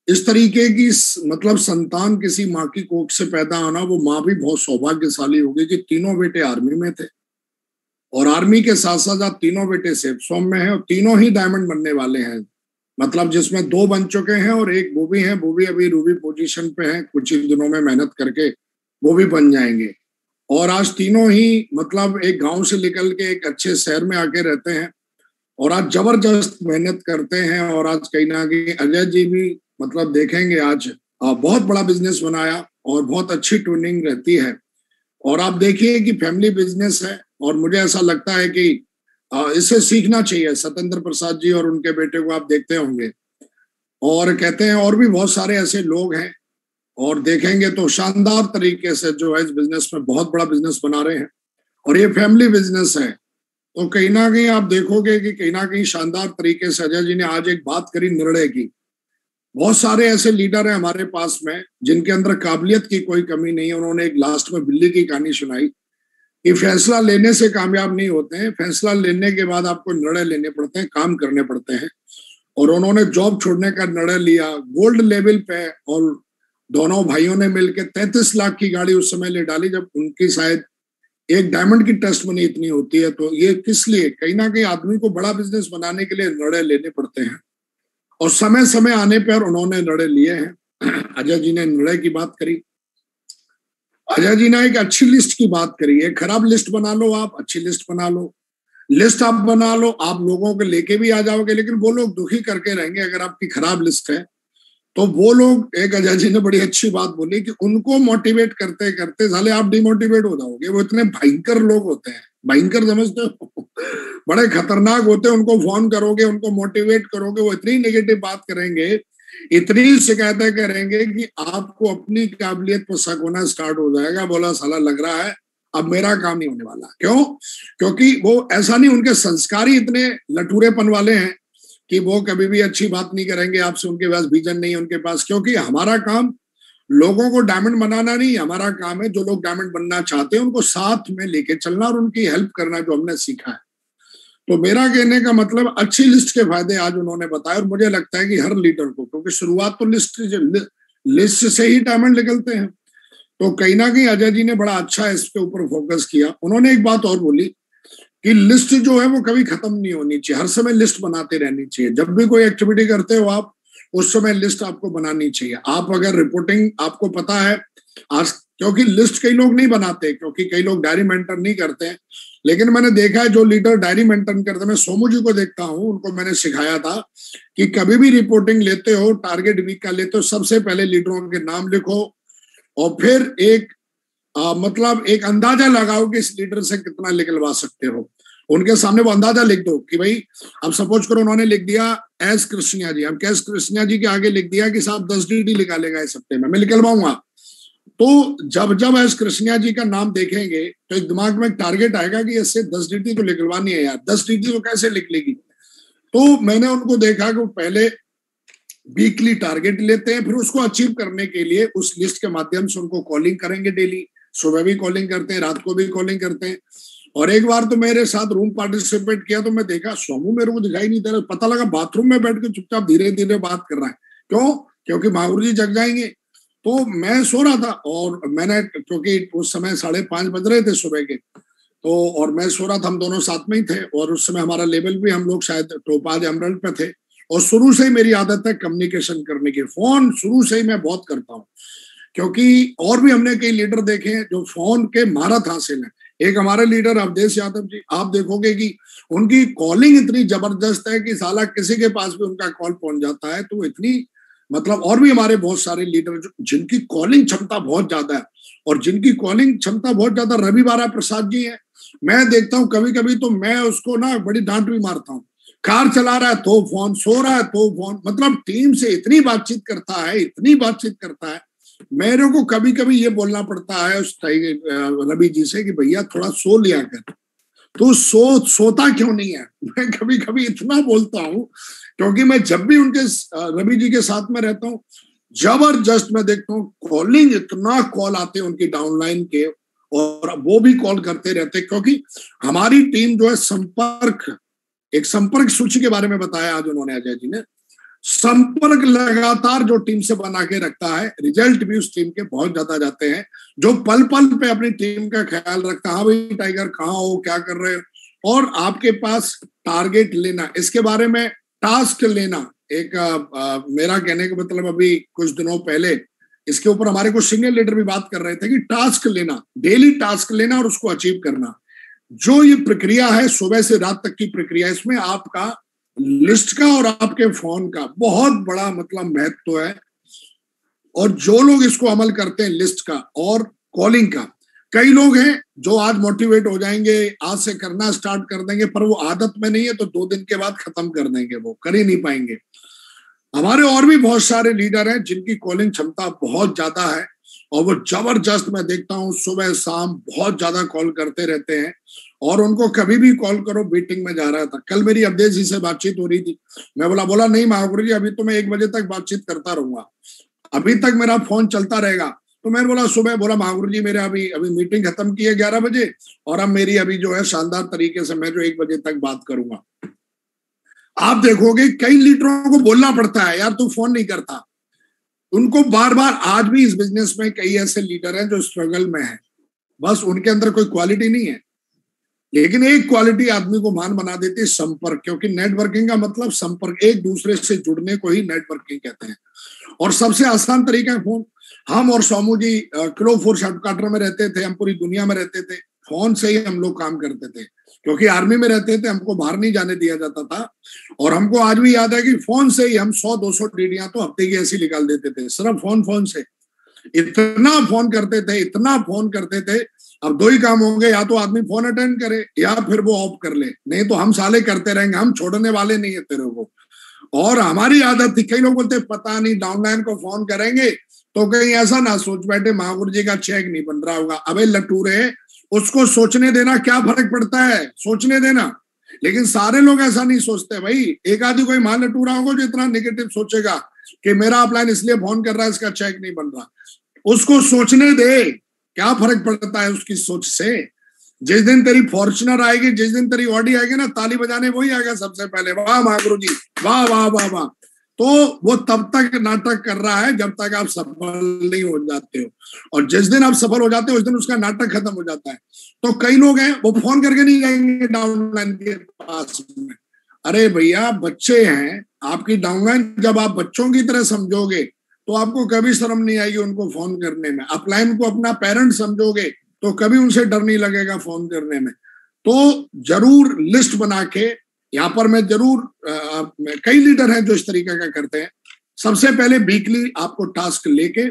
इस तरीके की मतलब संतान किसी माँ की कोख से पैदा होना, वो माँ भी बहुत सौभाग्यशाली होगी कि तीनों बेटे आर्मी में थे और आर्मी के साथ साथ तीनों बेटे सेफ सॉम में हैं और तीनों ही डायमंड बनने वाले हैं। मतलब जिसमें 2 बन चुके हैं और एक वो भी है, वो भी अभी रूबी पोजीशन पे है, कुछ ही दिनों में मेहनत करके वो भी बन जाएंगे। और आज तीनों ही मतलब एक गांव से निकल के एक अच्छे शहर में आके रहते हैं और आज जबरदस्त मेहनत करते हैं। और आज कहीं ना कहीं अजय जी भी मतलब देखेंगे आज बहुत बड़ा बिजनेस बनाया और बहुत अच्छी ट्यूनिंग रहती है। और आप देखिए कि फैमिली बिजनेस है और मुझे ऐसा लगता है कि इससे सीखना चाहिए। सत्येंद्र प्रसाद जी और उनके बेटे को आप देखते होंगे, और कहते हैं और भी बहुत सारे ऐसे लोग हैं, और देखेंगे तो शानदार तरीके से जो है इस बिजनेस में बहुत बड़ा बिजनेस बना रहे हैं और ये फैमिली बिजनेस है। तो कहीं ना कहीं आप देखोगे कि कहीं ना कहीं शानदार तरीके से अजय जी ने आज एक बात करी निर्णय की। बहुत सारे ऐसे लीडर हैं हमारे पास में जिनके अंदर काबिलियत की कोई कमी नहीं है। उन्होंने एक लास्ट में बिल्ली की कहानी सुनाई कि फैसला लेने से कामयाब नहीं होते हैं, फैसला लेने के बाद आपको निर्णय लेने पड़ते हैं, काम करने पड़ते हैं। और उन्होंने जॉब छोड़ने का निर्णय लिया गोल्ड लेवल पे, और दोनों भाइयों ने मिलकर 33 लाख की गाड़ी उस समय ले डाली जब उनकी शायद एक डायमंड की टेस्ट मनी इतनी होती है। तो ये किस लिए, कहीं ना कहीं आदमी को बड़ा बिजनेस बनाने के लिए निर्णय लेने पड़ते हैं और समय समय आने पर उन्होंने निर्णय लिए हैं। अजय जी ने निर्णय की बात करी, अजय जी ने एक अच्छी लिस्ट की बात करी। एक खराब लिस्ट बना लो आप, अच्छी लिस्ट बना लो, लिस्ट आप बना लो, आप लोगों को लेके भी आ जाओगे, लेकिन वो लोग दुखी करके रहेंगे अगर आपकी खराब लिस्ट है। तो वो लोग, एक अजय जी ने बड़ी अच्छी बात बोली कि उनको मोटिवेट करते करते साले आप डिमोटिवेट हो जाओगे। वो इतने भयंकर लोग होते हैं, भयंकर समझते हो, बड़े खतरनाक होते हैं। उनको फोन करोगे, उनको मोटिवेट करोगे, वो इतनी नेगेटिव बात करेंगे, इतनी शिकायतें करेंगे कि आपको अपनी काबिलियत पर शक होना स्टार्ट हो जाएगा। बोला साला लग रहा है अब मेरा काम नहीं होने वाला। क्यों? क्योंकि वो ऐसा नहीं, उनके संस्कार ही इतने लटूरेपन वाले हैं कि वो कभी भी अच्छी बात नहीं करेंगे आपसे, उनके पास विजन नहीं है उनके पास। क्योंकि हमारा काम लोगों को डायमंड बनाना नहीं, हमारा काम है जो लोग डायमंड बनना चाहते हैं उनको साथ में लेके चलना और उनकी हेल्प करना, जो हमने सीखा है। तो मेरा कहने का मतलब अच्छी लिस्ट के फायदे आज उन्होंने बताया और मुझे लगता है कि हर लीडर को, क्योंकि शुरुआत तो लिस्ट से ही डायमंड निकलते हैं। तो कहीं ना कहीं अजय जी ने बड़ा अच्छा इसके ऊपर फोकस किया। उन्होंने एक बात और बोली कि लिस्ट जो है वो कभी खत्म नहीं होनी चाहिए, हर समय लिस्ट बनाते रहनी चाहिए। जब भी कोई एक्टिविटी करते हो आप, उस समय लिस्ट आपको बनानी चाहिए। आप अगर रिपोर्टिंग, आपको पता है आज, क्योंकि लिस्ट कई लोग नहीं बनाते, क्योंकि कई लोग डायरी मेंटेन नहीं करते हैं, लेकिन मैंने देखा है जो लीडर डायरी मेंटेन करते हैं, मैं सोमू जी को देखता हूँ, उनको मैंने सिखाया था कि कभी भी रिपोर्टिंग लेते हो, टारगेट वीक का लेते हो, सबसे पहले लीडरों के नाम लिखो और फिर एक मतलब एक अंदाजा लगाओ कि इस लीडर से कितना निकलवा सकते हो। उनके सामने वो अंदाजा लिख दो कि भाई अब सपोज करो उन्होंने लिख दिया एस कृष्णिया जी, अब एस कृष्णिया जी के आगे लिख दिया कि साहब 10 DD निकालेगा इस हफ्ते में, मैं निकलवाऊंगा। तो जब जब एस कृष्णिया जी का नाम देखेंगे तो एक दिमाग में एक टारगेट आएगा कि इससे 10 DD तो निकलवानी है यार, 10 DD तो कैसे लिख लेगी। तो मैंने उनको देखा कि वो पहले वीकली टारगेट लेते हैं, फिर उसको अचीव करने के लिए उस लिस्ट के माध्यम से उनको कॉलिंग करेंगे डेली, सुबह भी कॉलिंग करते हैं, रात को भी कॉलिंग करते हैं। और एक बार तो मेरे साथ रूम पार्टिसिपेट किया तो मैं देखा सोमू मेरे को दिखाई नहीं दे रहा, पता लगा बाथरूम में बैठ के चुपचाप धीरे धीरे बात कर रहा है। क्यों? क्योंकि महागुरु जी जग जाएंगे। तो मैं सो रहा था और मैंने, क्योंकि उस समय 5:30 बज रहे थे सुबह के, तो और मैं सो रहा था, हम दोनों साथ में ही थे और उस समय हमारा लेवल भी हम लोग शायद टोपाज एमरल्ड पे थे। और शुरू से ही मेरी आदत है कम्युनिकेशन करने की, फोन शुरू से ही मैं बहुत करता हूँ, क्योंकि और भी हमने कई लीडर देखे हैं जो फोन के महारत हासिल है। एक हमारे लीडर अवधेश यादव जी, आप देखोगे कि उनकी कॉलिंग इतनी जबरदस्त है कि साला किसी के पास भी उनका कॉल पहुंच जाता है। तो इतनी मतलब, और भी हमारे बहुत सारे लीडर जिनकी कॉलिंग क्षमता बहुत ज्यादा है, और जिनकी कॉलिंग क्षमता बहुत ज्यादा रवि बारा प्रसाद जी है। मैं देखता हूँ कभी कभी तो मैं उसको ना बड़ी डांट भी मारता हूँ, कार चला रहा है तो फोन, सो रहा है तो फोन, मतलब टीम से इतनी बातचीत करता है, इतनी बातचीत करता है। मेरे को कभी कभी ये बोलना पड़ता है उस रवि जी से कि भैया थोड़ा सो लिया कर, तो सोता क्यों नहीं है। मैं कभी कभी इतना बोलता हूँ, क्योंकि मैं जब भी उनके रवि जी के साथ में रहता हूँ जबरदस्त मैं देखता हूँ कॉलिंग, इतना कॉल आते हैं उनकी डाउनलाइन के, और वो भी कॉल करते रहते, क्योंकि हमारी टीम जो है संपर्क, एक संपर्क सूची के बारे में बताया आज उन्होंने, अजय जी ने। संपर्क लगातार जो टीम से बना के रखता है, रिजल्ट भी उस टीम के बहुत ज्यादा जाते हैं। जो पल पल पे अपनी टीम का ख्याल रखता है, हाँ भाई टाइगर कहाँ हो, क्या कर रहे हो, और आपके पास टारगेट लेना, इसके बारे में टास्क लेना। एक मेरा कहने का मतलब, अभी कुछ दिनों पहले इसके ऊपर हमारे कुछ सीनियर लीडर भी बात कर रहे थे कि टास्क लेना, डेली टास्क लेना और उसको अचीव करना। जो ये प्रक्रिया है सुबह से रात तक की प्रक्रिया, इसमें आपका लिस्ट का और आपके फोन का बहुत बड़ा मतलब महत्व है। और जो लोग इसको अमल करते हैं, लिस्ट का और कॉलिंग का, कई लोग हैं जो आज मोटिवेट हो जाएंगे, आज से करना स्टार्ट कर देंगे, पर वो आदत में नहीं है तो 2 दिन के बाद खत्म कर देंगे, वो कर ही नहीं पाएंगे। हमारे और भी बहुत सारे लीडर हैं जिनकी कॉलिंग क्षमता बहुत ज्यादा है और वो जबरदस्त, मैं देखता हूँ सुबह शाम बहुत ज्यादा कॉल करते रहते हैं, और उनको कभी भी कॉल करो। मीटिंग में जा रहा था, कल मेरी अवधेश जी से बातचीत हो रही थी, मैं बोला नहीं महागुरु जी, अभी तो मैं 1 बजे तक बातचीत करता रहूंगा, अभी तक मेरा फोन चलता रहेगा। तो मैंने बोला सुबह, बोला महागुरु जी मेरे अभी मीटिंग खत्म की है 11 बजे, और अब मेरी अभी जो है शानदार तरीके से मैं जो 1 बजे तक बात करूंगा। आप देखोगे कई लीडरों को बोलना पड़ता है, यार तू फोन नहीं करता, उनको बार बार। आज भी इस बिजनेस में कई ऐसे लीडर हैं जो स्ट्रगल में हैं, बस उनके अंदर कोई क्वालिटी नहीं है, लेकिन एक क्वालिटी आदमी को महान बना देती है, संपर्क। क्योंकि नेटवर्किंग का मतलब संपर्क, एक दूसरे से जुड़ने को ही नेटवर्किंग कहते हैं। और सबसे आसान तरीका है फोन। हम और सोमू जी किलो 4 हेडक्वार्टर में रहते थे, हम पूरी दुनिया में रहते थे, फोन से ही हम लोग काम करते थे, क्योंकि आर्मी में रहते थे, हमको बाहर नहीं जाने दिया जाता था। और हमको आज भी याद है कि फोन से ही हम 100-200 डीडियां तो हफ्ते की ऐसी निकाल देते थे, सिर्फ फोन से। इतना फोन करते थे, इतना फोन करते थे। अब 2 ही काम होंगे, या तो आदमी फोन अटेंड करे या फिर वो ऑफ कर ले, नहीं तो हम साले करते रहेंगे, हम छोड़ने वाले नहीं है तेरे को। और हमारी आदत थी, कई लोग बोलते पता नहीं डाउनलाइन को फोन करेंगे तो कहीं ऐसा ना सोच बैठे महागुरु जी का चेक नहीं बन रहा होगा। अबे लटूरे, उसको सोचने देना, क्या फर्क पड़ता है, सोचने देना। लेकिन सारे लोग ऐसा नहीं सोचते भाई। एक आदमी कोई मान लटूरा होगा जो इतना नेगेटिव सोचेगा कि मेरा अपलाइन इसलिए फोन कर रहा है, इसका चेक नहीं बन रहा, उसको सोचने दे, क्या फर्क पड़ता है उसकी सोच से। जिस दिन तेरी फॉर्च्यूनर आएगी, जिस दिन तेरी ऑडी आएगी ना, ताली बजाने वही आएगा सबसे पहले, वाह महागुरु जी, वाह वाह वाह वाह। तो वो तब तक नाटक कर रहा है जब तक आप सफल नहीं हो जाते हो, और जिस दिन आप सफल हो जाते हो उस दिन उसका नाटक खत्म हो जाता है। तो कई लोग हैं वो फोन करके नहीं जाएंगे डाउनलाइन के पास में। अरे भैया बच्चे हैं आपकी डाउनलाइन, जब आप बच्चों की तरह समझोगे तो आपको कभी शर्म नहीं आएगी उनको फोन करने में। अपलाइन को अपना पेरेंट समझोगे तो कभी उनसे डर नहीं लगेगा फोन करने में। तो जरूर लिस्ट बना के, यहाँ पर मैं जरूर कई लीडर हैं जो इस तरीके का करते हैं। सबसे पहले वीकली आपको टास्क लेके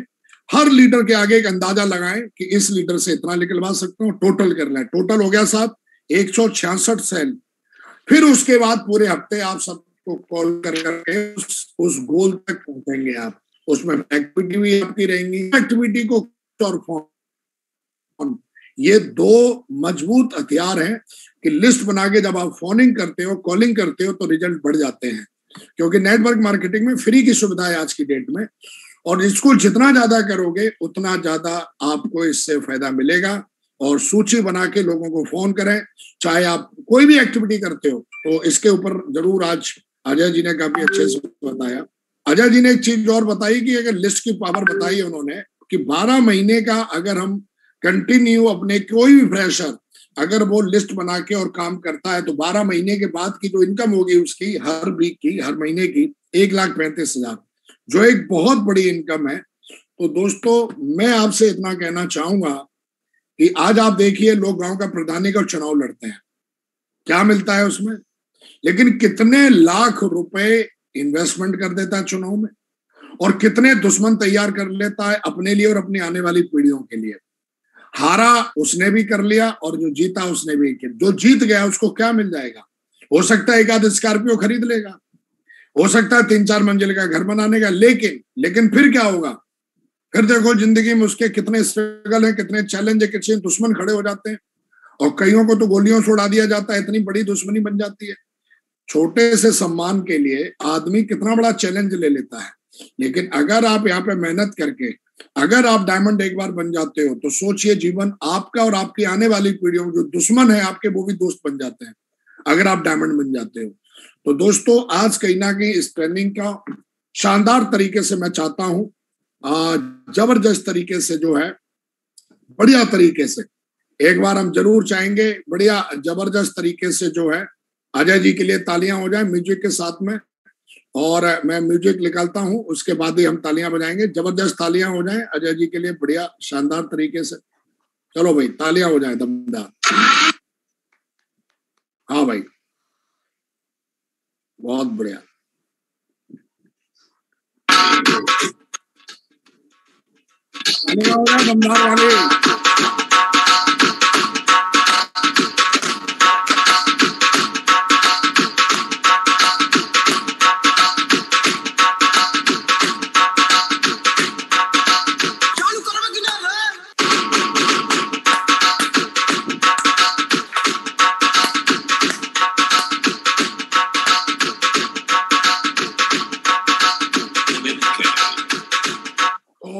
हर लीडर के आगे एक अंदाजा लगाएं कि इस लीडर से इतना निकलवा सकता हूँ, टोटल कर लें। टोटल हो गया साहब 166 सेल। फिर उसके बाद पूरे हफ्ते आप सबको कॉल करके उस गोल तक पहुंचेंगे आप। उसमें एक्टिविटी भी आपकी रहेंगी, एक्टिविटी को और फोन, ये दो मजबूत हथियार हैं कि लिस्ट बना के जब आप फोनिंग करते हो, कॉलिंग करते हो, तो रिजल्ट बढ़ जाते हैं। क्योंकि नेटवर्क मार्केटिंग में फ्री की सुविधा है आज की डेट में, और इसको जितना ज्यादा करोगे उतना ज्यादा आपको इससे फायदा मिलेगा। और सूची बना के लोगों को फोन करें, चाहे आप कोई भी एक्टिविटी करते हो। तो इसके ऊपर जरूर आज अजय जी ने काफी अच्छे से बताया। अजय जी ने एक चीज और बताई कि अगर लिस्ट की पावर बताई है उन्होंने कि 12 महीने का अगर हम कंटिन्यू अपने कोई भी फ्रेशर अगर वो लिस्ट बना के और काम करता है, तो 12 महीने के बाद की जो इनकम होगी उसकी हर वीक की, हर महीने की 1,35,000, जो एक बहुत बड़ी इनकम है। तो दोस्तों मैं आपसे इतना कहना चाहूंगा कि आज आप देखिए लोग गांव का प्रधानी का चुनाव लड़ते हैं, क्या मिलता है उसमें, लेकिन कितने लाख रुपए इन्वेस्टमेंट कर देता है चुनाव में, और कितने दुश्मन तैयार कर लेता है अपने लिए और अपनी आने वाली पीढ़ियों के लिए। हारा उसने भी कर लिया और जो जीता उसने भी किया। जो जीत गया उसको क्या मिल जाएगा? हो सकता है एक आध स्कॉर्पियो खरीद लेगा, हो सकता है 3-4 मंजिल का घर बनाने का, लेकिन फिर क्या होगा? फिर देखो जिंदगी में उसके कितने स्ट्रगल है, कितने चैलेंज है, कितने दुश्मन खड़े हो जाते हैं, और कईयों को तो गोलियों से उड़ा दिया जाता है, इतनी बड़ी दुश्मनी बन जाती है। छोटे से सम्मान के लिए आदमी कितना बड़ा चैलेंज ले लेता है। लेकिन अगर आप यहाँ पे मेहनत करके अगर आप डायमंड एक बार बन जाते हो, तो सोचिए जीवन आपका और आपकी आने वाली पीढ़ियों जो दुश्मन है आपके, वो भी दोस्त बन जाते हैं अगर आप डायमंड बन जाते हो। तो दोस्तों आज कहीं ना कहीं इस ट्रेनिंग का शानदार तरीके से मैं चाहता हूं, जबरदस्त तरीके से जो है, बढ़िया तरीके से एक बार हम जरूर चाहेंगे बढ़िया जबरदस्त तरीके से जो है अजय जी के लिए तालियां हो जाए म्यूजिक के साथ में। और मैं म्यूजिक निकालता हूं, उसके बाद ही हम तालियां बजाएंगे। जबरदस्त तालियां हो जाएं अजय जी के लिए बढ़िया शानदार तरीके से। चलो भाई तालियां हो जाएं दमदार। हाँ भाई बहुत बढ़िया। दमदार वाले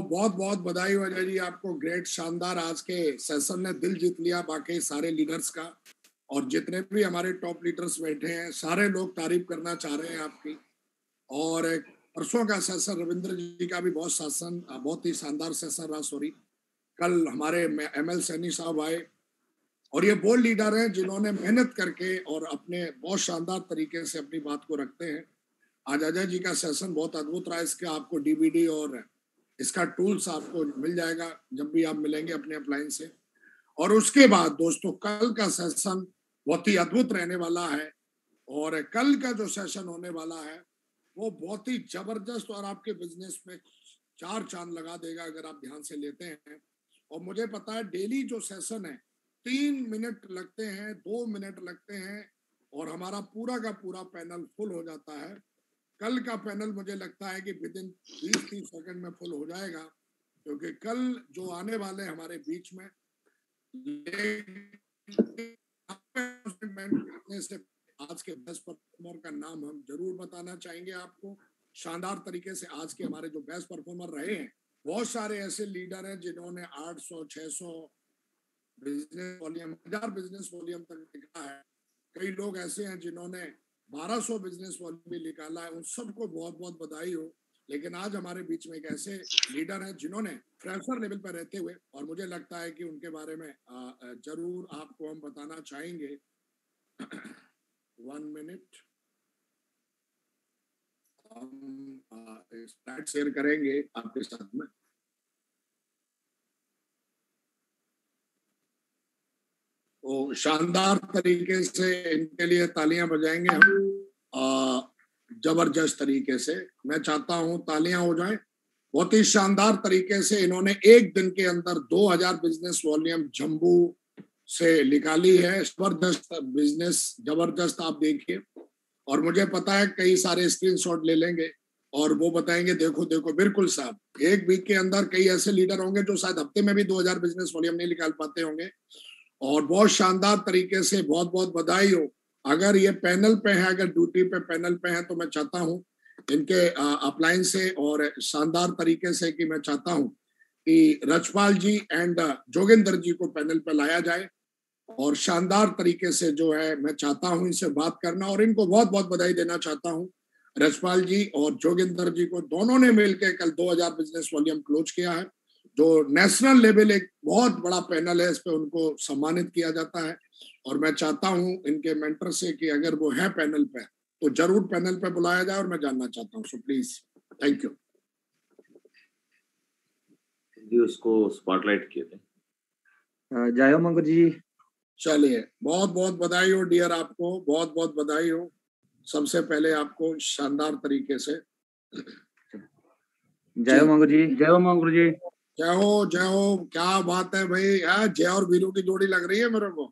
बहुत बहुत बधाई हो अजय जी आपको। ग्रेट शानदार आज के सेशन ने दिल जीत लिया बाकी सारे लीडर्स का, और जितने भी हमारे टॉप लीडर्स बैठे हैं सारे लोग तारीफ करना चाह रहे हैं आपकी। और परसों का सेशन रविंद्र जी का भी बहुत ही शानदार सेशन रहा। सॉरी, कल हमारे ML सैनी साहब आए, और ये वो लीडर हैं जिन्होंने मेहनत करके और अपने बहुत शानदार तरीके से अपनी बात को रखते हैं। आज अजय जी का सेशन बहुत अद्भुत रहा। इसका आपको DVD और इसका टूल्स आपको मिल जाएगा जब भी आप मिलेंगे अपने अप्लायंस से। और उसके बाद दोस्तों कल का सेशन बहुत ही अद्भुत रहने वाला है, और कल का जो सेशन होने वाला है वो बहुत ही जबरदस्त और आपके बिजनेस में 4 चांद लगा देगा अगर आप ध्यान से लेते हैं। और मुझे पता है डेली जो सेशन है 3 मिनट लगते हैं, 2 मिनट लगते हैं, और हमारा पूरा का पूरा पैनल फुल हो जाता है। कल का पैनल मुझे लगता है कि विदिन 20-30 सेकंड में फुल हो जाएगा, क्योंकि कल जो आने वाले हमारे बीच में से आज के बेस्ट परफॉर्मर का नाम हम जरूर बताना चाहेंगे आपको। शानदार तरीके से आज के हमारे जो बेस्ट परफॉर्मर रहे हैं, बहुत सारे ऐसे लीडर हैं जिन्होंने 800, 600 बिजनेस वॉल्यूम, 1000 बिजनेस वॉल्यूम तक लिखा है। कई लोग ऐसे हैं जिन्होंने 1200 बिजनेस वॉल्यूम भी निकाला है। उन सबको बहुत बहुत बधाई हो। लेकिन आज हमारे बीच में एक ऐसे लीडर हैं जिन्होंने फ्रेशर लेवल पर रहते हुए, और मुझे लगता है कि उनके बारे में जरूर आपको हम बताना चाहेंगे। 1 मिनट हम स्लाइड शेयर करेंगे आपके साथ में। तो शानदार तरीके से इनके लिए तालियां बजाएंगे हम जबरदस्त तरीके से। मैं चाहता हूं तालियां हो जाएं। बहुत ही शानदार तरीके से इन्होंने एक दिन के अंदर 2000 बिजनेस वॉल्यूम जम्बू से निकाली है। जबरदस्त बिजनेस, जबरदस्त, आप देखिए। और मुझे पता है कई सारे स्क्रीनशॉट ले लेंगे और वो बताएंगे देखो देखो। बिल्कुल साहब, एक वीक के अंदर कई ऐसे लीडर होंगे जो शायद हफ्ते में भी 2000 बिजनेस वॉल्यूम नहीं निकाल पाते होंगे। और बहुत शानदार तरीके से, बहुत बहुत बधाई हो। अगर ये पैनल पे है, अगर ड्यूटी पे पैनल पे है, तो मैं चाहता हूँ इनके अपलाइन से और शानदार तरीके से कि मैं चाहता हूँ कि रजपाल जी एंड जोगिंदर जी को पैनल पे लाया जाए और शानदार तरीके से जो है मैं चाहता हूँ इनसे बात करना और इनको बहुत बहुत बधाई देना चाहता हूँ। रजपाल जी और जोगिंदर जी को, दोनों ने मिलकर कल 2000 बिजनेस वॉल्यूम क्लोज किया है, जो नेशनल लेवल एक बहुत बड़ा पैनल है, इस पे उनको सम्मानित किया जाता है। और मैं चाहता हूँ इनके मेंटर से कि अगर वो है पैनल पे तो जरूर पैनल पे बुलाया जाए और मैं जानना चाहता हूँ। सो प्लीज, थैंक यू जी। उसको स्पॉटलाइट किए थे। जय हो मंगू जी। चलिए, बहुत बहुत बधाई हो डियर, आपको बहुत बहुत बधाई हो। सबसे पहले आपको शानदार तरीके से जय हो मंगू जी। जय हो मंगू जी। जय हो, जय हो। क्या बात है भाई, जय और वीरू की जोड़ी लग रही है मेरे को।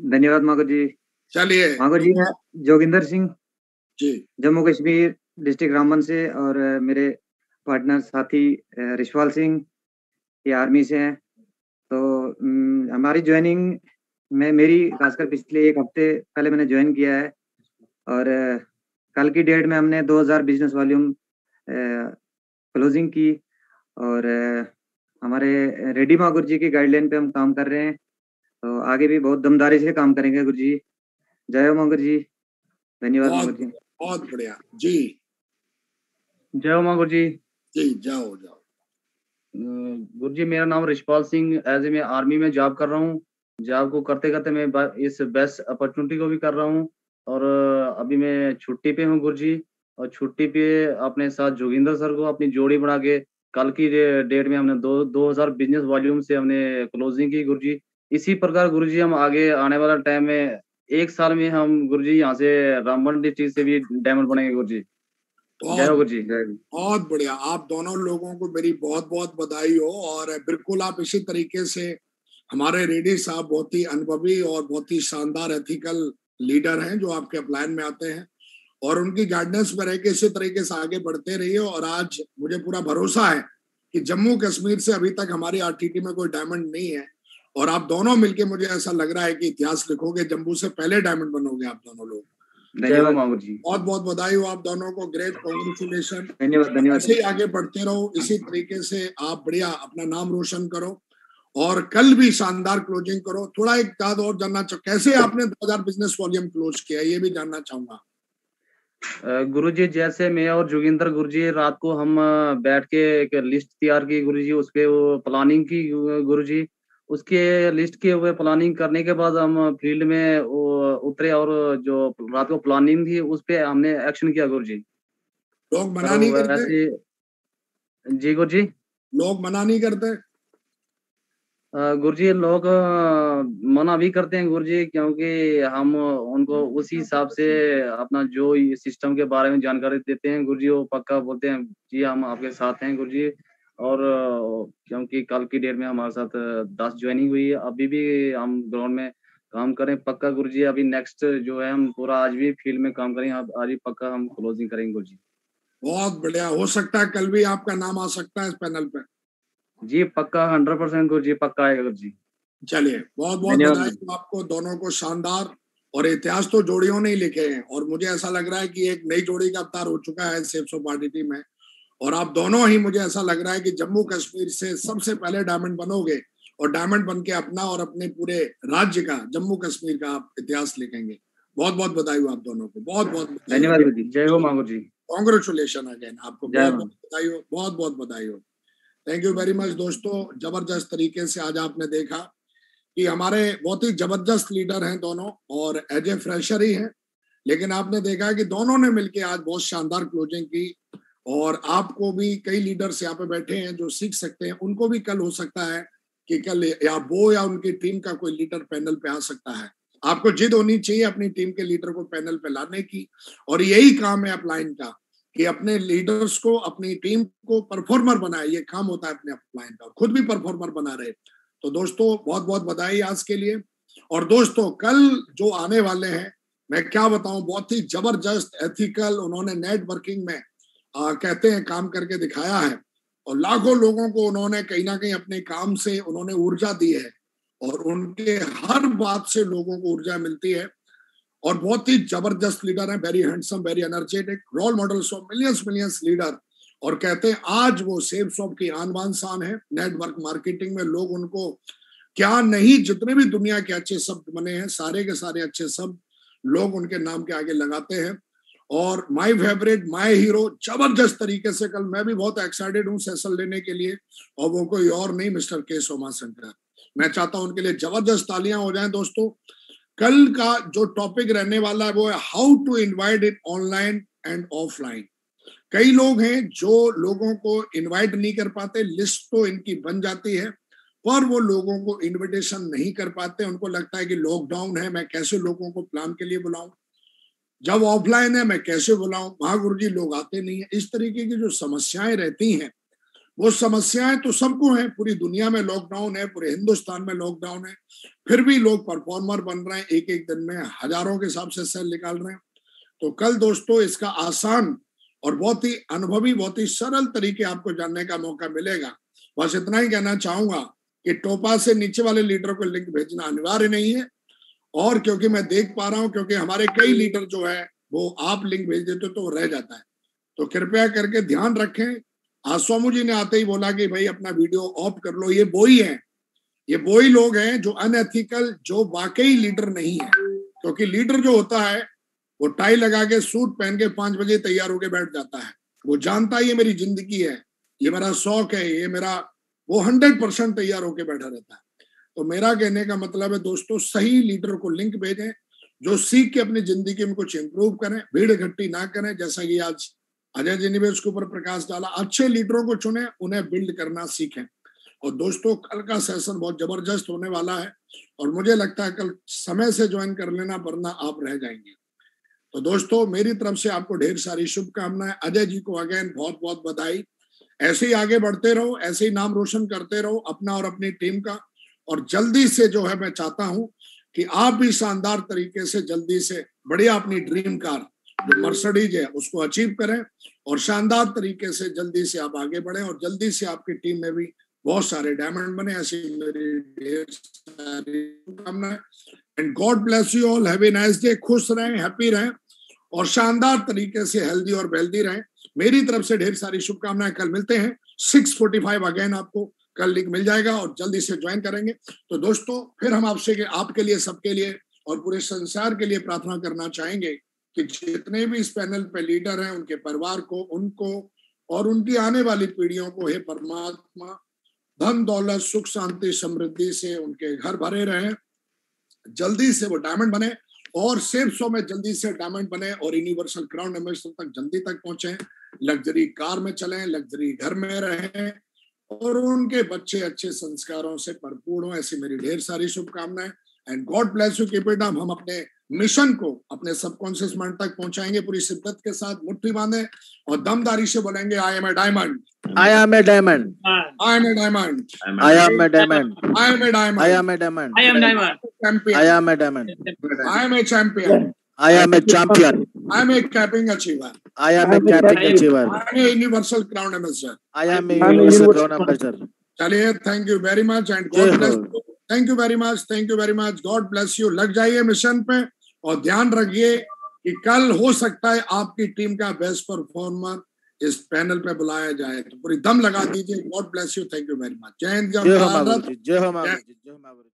धन्यवाद मंगू जी। चलिए मंगू जी, मैं जोगिंदर सिंह जी, जम्मू कश्मीर डिस्ट्रिक्ट रामबन से, और मेरे पार्टनर साथी रिशपाल सिंह ये आर्मी से हैं। तो हमारी ज्वाइनिंग में, मेरी खासकर पिछले एक हफ्ते पहले मैंने ज्वाइन किया है और कल की डेट में हमने 2000 बिजनेस वॉल्यूम क्लोजिंग की और हमारे रेड्डी माँ गुरु जी की गाइडलाइन पे हम काम कर रहे हैं। तो आगे भी बहुत दमदारी से काम करेंगे गुरु जी। जय हो मंगू जी। धन्यवाद मंगू जी। बहुत बढ़िया जी। जय हो मंगू जी। जी, जाओ जाओ। गुरु जी, मेरा नाम रिशपाल सिंह, एज ए मैं आर्मी में जॉब कर रहा हूँ। जॉब को करते करते मैं इस बेस्ट अपॉर्चुनिटी को भी कर रहा हूँ और अभी मैं छुट्टी पे हूँ गुरु जी। और छुट्टी पे अपने साथ जोगिंदर सर को अपनी जोड़ी बना के कल की डेट में हमने 2000 बिजनेस वॉल्यूम से हमने क्लोजिंग की गुरु जी। इसी प्रकार गुरु जी हम आगे आने वाला टाइम में 1 साल में हम गुरु जी यहाँ से रामबन डिस्ट्रिक्ट से भी डायमंड बनेंगे गुरु जी। जय हो गुरु जी। बहुत बढ़िया। आप दोनों लोगों को मेरी बहुत बहुत बधाई हो। और बिल्कुल आप इसी तरीके से, हमारे रेड्डी साहब बहुत ही अनुभवी और बहुत ही शानदार एथिकल लीडर हैं जो आपके अपलाइन में आते हैं और उनकी गाइडेंस में रह के इसी तरीके से आगे बढ़ते रहिए। और आज मुझे पूरा भरोसा है कि जम्मू कश्मीर से अभी तक हमारी आरटीटी में कोई डायमंड नहीं है और आप दोनों मिलके, मुझे ऐसा लग रहा है कि इतिहास लिखोगे, जम्मू से पहले डायमंड बनोगे आप दोनों लोग। धन्यवाद जी। बहुत बहुत बधाई हो आप दोनों को। Great, congratulation. धन्यवाद धन्यवाद। ऐसे ही आगे बढ़ते रहो, इसी तरीके से आप बढ़िया अपना नाम रोशन करो और कल भी शानदार क्लोजिंग करो। थोड़ा एक बात और जानना कैसे आपने 2000 बिजनेस वॉल्यूम क्लोज किया, ये भी जानना चाहूंगा। गुरुजी, जैसे मैं और जोगिंदर गुरुजी रात को हम बैठ के एक लिस्ट तैयार की गुरुजी, उसके वो प्लानिंग की गुरुजी। उसके लिस्ट के हुए प्लानिंग करने के बाद हम फील्ड में उतरे और जो रात को प्लानिंग थी उस पे हमने एक्शन किया गुरुजी। लोग मना नहीं करते? जी गुरुजी। लोग मना नहीं करते? गुरुजी, लोग मना भी करते हैं गुरुजी, क्योंकि हम उनको उसी हिसाब से अपना जो सिस्टम के बारे में जानकारी देते हैं गुरुजी, वो पक्का बोलते हैं जी हम आपके साथ हैं गुरुजी। और क्योंकि कल की डेट में हमारे साथ 10 ज्वाइनिंग हुई है, अभी भी हम ग्राउंड में काम करें पक्का गुरुजी। अभी नेक्स्ट जो है हम पूरा आज भी फील्ड में काम करेंगे, आज भी पक्का हम क्लोजिंग करेंगे गुरुजी। बहुत बढ़िया। हो सकता है कल भी आपका नाम आ सकता है इस पैनल पे। जी पक्का, 100% गुरुजी, पक्का आएगा गुरुजी। चलिए, बहुत बहुत बधाई आपको दोनों को। शानदार। और इतिहास तो जोड़ियों ने ही लिखे हैं और मुझे ऐसा लग रहा है कि एक नई जोड़ी का अवतार हो चुका है सेफ्स ऑफ आरटीटी में। और आप दोनों ही, मुझे ऐसा लग रहा है कि जम्मू कश्मीर से सबसे पहले डायमंड बनोगे और डायमंड बन के अपना और अपने पूरे राज्य का, जम्मू कश्मीर का आप इतिहास लिखेंगे। बहुत बहुत बधाई हो आप दोनों को। बहुत बहुत धन्यवाद गुरुजी। जय हो मांगू जी। कॉन्ग्रेचुलेशन अगेन, आपको बहुत बहुत बधाई हो। बहुत बहुत बधाई हो। थैंक यू वेरी मच दोस्तों। जबरदस्त तरीके से आज आपने देखा कि हमारे बहुत ही जबरदस्त लीडर हैं दोनों और एज ए फ्रेशर ही हैं, लेकिन आपने देखा कि दोनों ने मिलकर आज बहुत शानदार क्लोजिंग की। और आपको भी कई लीडर्स यहाँ पे बैठे हैं जो सीख सकते हैं। उनको भी कल हो सकता है कि कल या वो या उनकी टीम का कोई लीडर पैनल पे आ सकता है। आपको जिद होनी चाहिए अपनी टीम के लीडर को पैनल पे लाने की, और यही काम है अपलाइन का कि अपने लीडर्स को, अपनी टीम को परफॉर्मर बनाए। ये काम होता है अपने अपलाइन का, खुद भी परफॉर्मर बना रहे। तो दोस्तों बहुत बहुत बधाई आज के लिए। और दोस्तों कल जो आने वाले हैं, मैं क्या बताऊं, बहुत ही जबरदस्त एथिकल उन्होंने नेटवर्किंग में कहते हैं काम करके दिखाया है, और लाखों लोगों को उन्होंने कहीं ना कहीं अपने काम से उन्होंने ऊर्जा दी है, और उनके हर बात से लोगों को ऊर्जा मिलती है। और बहुत ही जबरदस्त लीडर है, very handsome, very energetic, role models of millions leader. और कहते हैं आज वो सेल्स ऑफ की आन बान शान है। नेटवर्क मार्केटिंग में लोग उनको क्या नहीं, जितने भी दुनिया के अच्छे शब्द बने हैं सारे के सारे अच्छे शब्द लोग उनके नाम के आगे लगाते हैं। और माय फेवरेट, माय हीरो, जबरदस्त तरीके से कल मैं भी बहुत एक्साइटेड हूँ सेशन लेने के लिए, और वो कोई और नहीं मिस्टर के सोमाशंकर। मैं चाहता हूं उनके लिए जबरदस्त तालियां हो जाएं। दोस्तों कल का जो टॉपिक रहने वाला है वो है how to invite in online and offline. कई लोग हैं जो लोगों को इनवाइट नहीं कर पाते, लिस्ट तो इनकी बन जाती है पर वो लोगों को इनविटेशन नहीं कर पाते। उनको लगता है कि लॉकडाउन है, मैं कैसे लोगों को प्लान के लिए बुलाऊं, जब ऑफलाइन है मैं कैसे बुलाऊं, महागुरु जी लोग आते नहीं है। इस तरीके की जो समस्याएं रहती हैं, वो समस्याएं तो सबको हैं, पूरी दुनिया में लॉकडाउन है, पूरे हिंदुस्तान में लॉकडाउन है, फिर भी लोग परफॉर्मर बन रहे हैं, एक एक दिन में हजारों के हिसाब से सेल निकाल रहे हैं। तो कल दोस्तों इसका आसान और बहुत ही अनुभवी, बहुत ही सरल तरीके आपको जानने का मौका मिलेगा। बस इतना ही कहना चाहूंगा कि टोपा से नीचे वाले लीडर को लिंक भेजना अनिवार्य नहीं है, और क्योंकि मैं देख पा रहा हूं, क्योंकि हमारे कई लीडर जो है वो आप लिंक भेज देते तो वो रह जाता है, तो कृपया करके ध्यान रखें। आज सोमू जी ने आते ही बोला कि भाई अपना वीडियो ऑफ कर लो। ये वही है, ये वही लोग हैं जो अनएथिकल, जो वाकई लीडर नहीं है। क्योंकि लीडर जो होता है वो टाई लगा के सूट पहन के 5 बजे तैयार होके बैठ जाता है, वो जानता है ये मेरी जिंदगी है, ये मेरा शौक है, ये मेरा, वो 100% तैयार होके बैठा रहता है। तो मेरा कहने का मतलब है दोस्तों, सही लीडर को लिंक भेजें जो सीख के अपनी जिंदगी में कुछ इंप्रूव करें, भीड़ इकट्ठी ना करें। जैसा कि आज अजय जी ने भी उसके ऊपर प्रकाश डाला, अच्छे लीडरों को चुने, उन्हें बिल्ड करना सीखें। और दोस्तों कल का सेशन बहुत जबरदस्त होने वाला है, और मुझे लगता है कल समय से ज्वाइन कर लेना, वरना आप रह जाएंगे। तो दोस्तों मेरी तरफ से आपको ढेर सारी शुभकामनाएं। अजय जी को अगेन बहुत बहुत बधाई। ऐसे ही आगे बढ़ते रहो, ऐसे ही नाम रोशन करते रहो अपना और अपनी टीम का। और जल्दी से जो है मैं चाहता हूं कि आप भी शानदार तरीके से जल्दी से बढ़िया अपनी ड्रीम कार जो मर्सिडीज है उसको अचीव करें, और शानदार तरीके से जल्दी से आप आगे बढ़ें, और जल्दी से आपकी टीम में भी बहुत सारे डायमंड बने। ऐसी मेरी ढेर सारी शुभकामनाएं। And God bless you all, have a nice day. खुश रहें, हैप्पी रहें, और शानदार तरीके से हेल्दी और वेल्दी रहें। मेरी तरफ से ढेर सारी शुभकामनाएं। कल मिलते हैं 6:45 अगेन, आपको कल लिंक मिल जाएगा और जल्दी से ज्वाइन करेंगे। तो दोस्तों फिर हम आपसे आपके लिए, सबके लिए और पूरे संसार के लिए प्रार्थना करना चाहेंगे कि जितने भी इस पैनल पे लीडर हैं, उनके परिवार को, उनको और उनकी आने वाली पीढ़ियों को हे परमात्मा धन दौलत सुख शांति समृद्धि से उनके घर भरे रहें, जल्दी से वो डायमंड बने, और सेफ शो में जल्दी से डायमंड बने, और यूनिवर्सल क्राउन एम्बेसडर तक जल्दी तक पहुंचे, लग्जरी कार में चलें, लग्जरी घर में रहें, और उनके बच्चे अच्छे संस्कारों से भरपूर हो। ऐसी मेरी ढेर सारी शुभकामनाएं। And God bless you, keep it up. हम अपने मिशन को अपने सबकॉन्शियस माइंड तक पहुंचाएंगे पूरी शिद्दत के साथ। मुट्ठी बांधे और दमदारी से बोलेंगे I am a diamond, I am a diamond. I am a diamond, I am a diamond. I am a diamond, I am a diamond. I am diamond. Champion, I am a diamond. I am a champion, I am a champion. I am a capping achiever, I am a capping achiever. I am a universal crown ambassador. I am a universal crown ambassador. चलिए, thank you very much and जय God हो। Bless you. Thank you very much, thank you very much. God bless you. लग जाइए mission पे, और ध्यान रखिए कि कल हो सकता है आपकी टीम का बेस्ट परफॉर्मर इस पैनल पे बुलाया जाए, तो पूरी दम लगा दीजिए। God bless you, thank you very much. जय हिंद, जय जय हो भारत। माँ गुरु जी, जय हो माँ गुरु जी, जय हो माँ गुरु जी।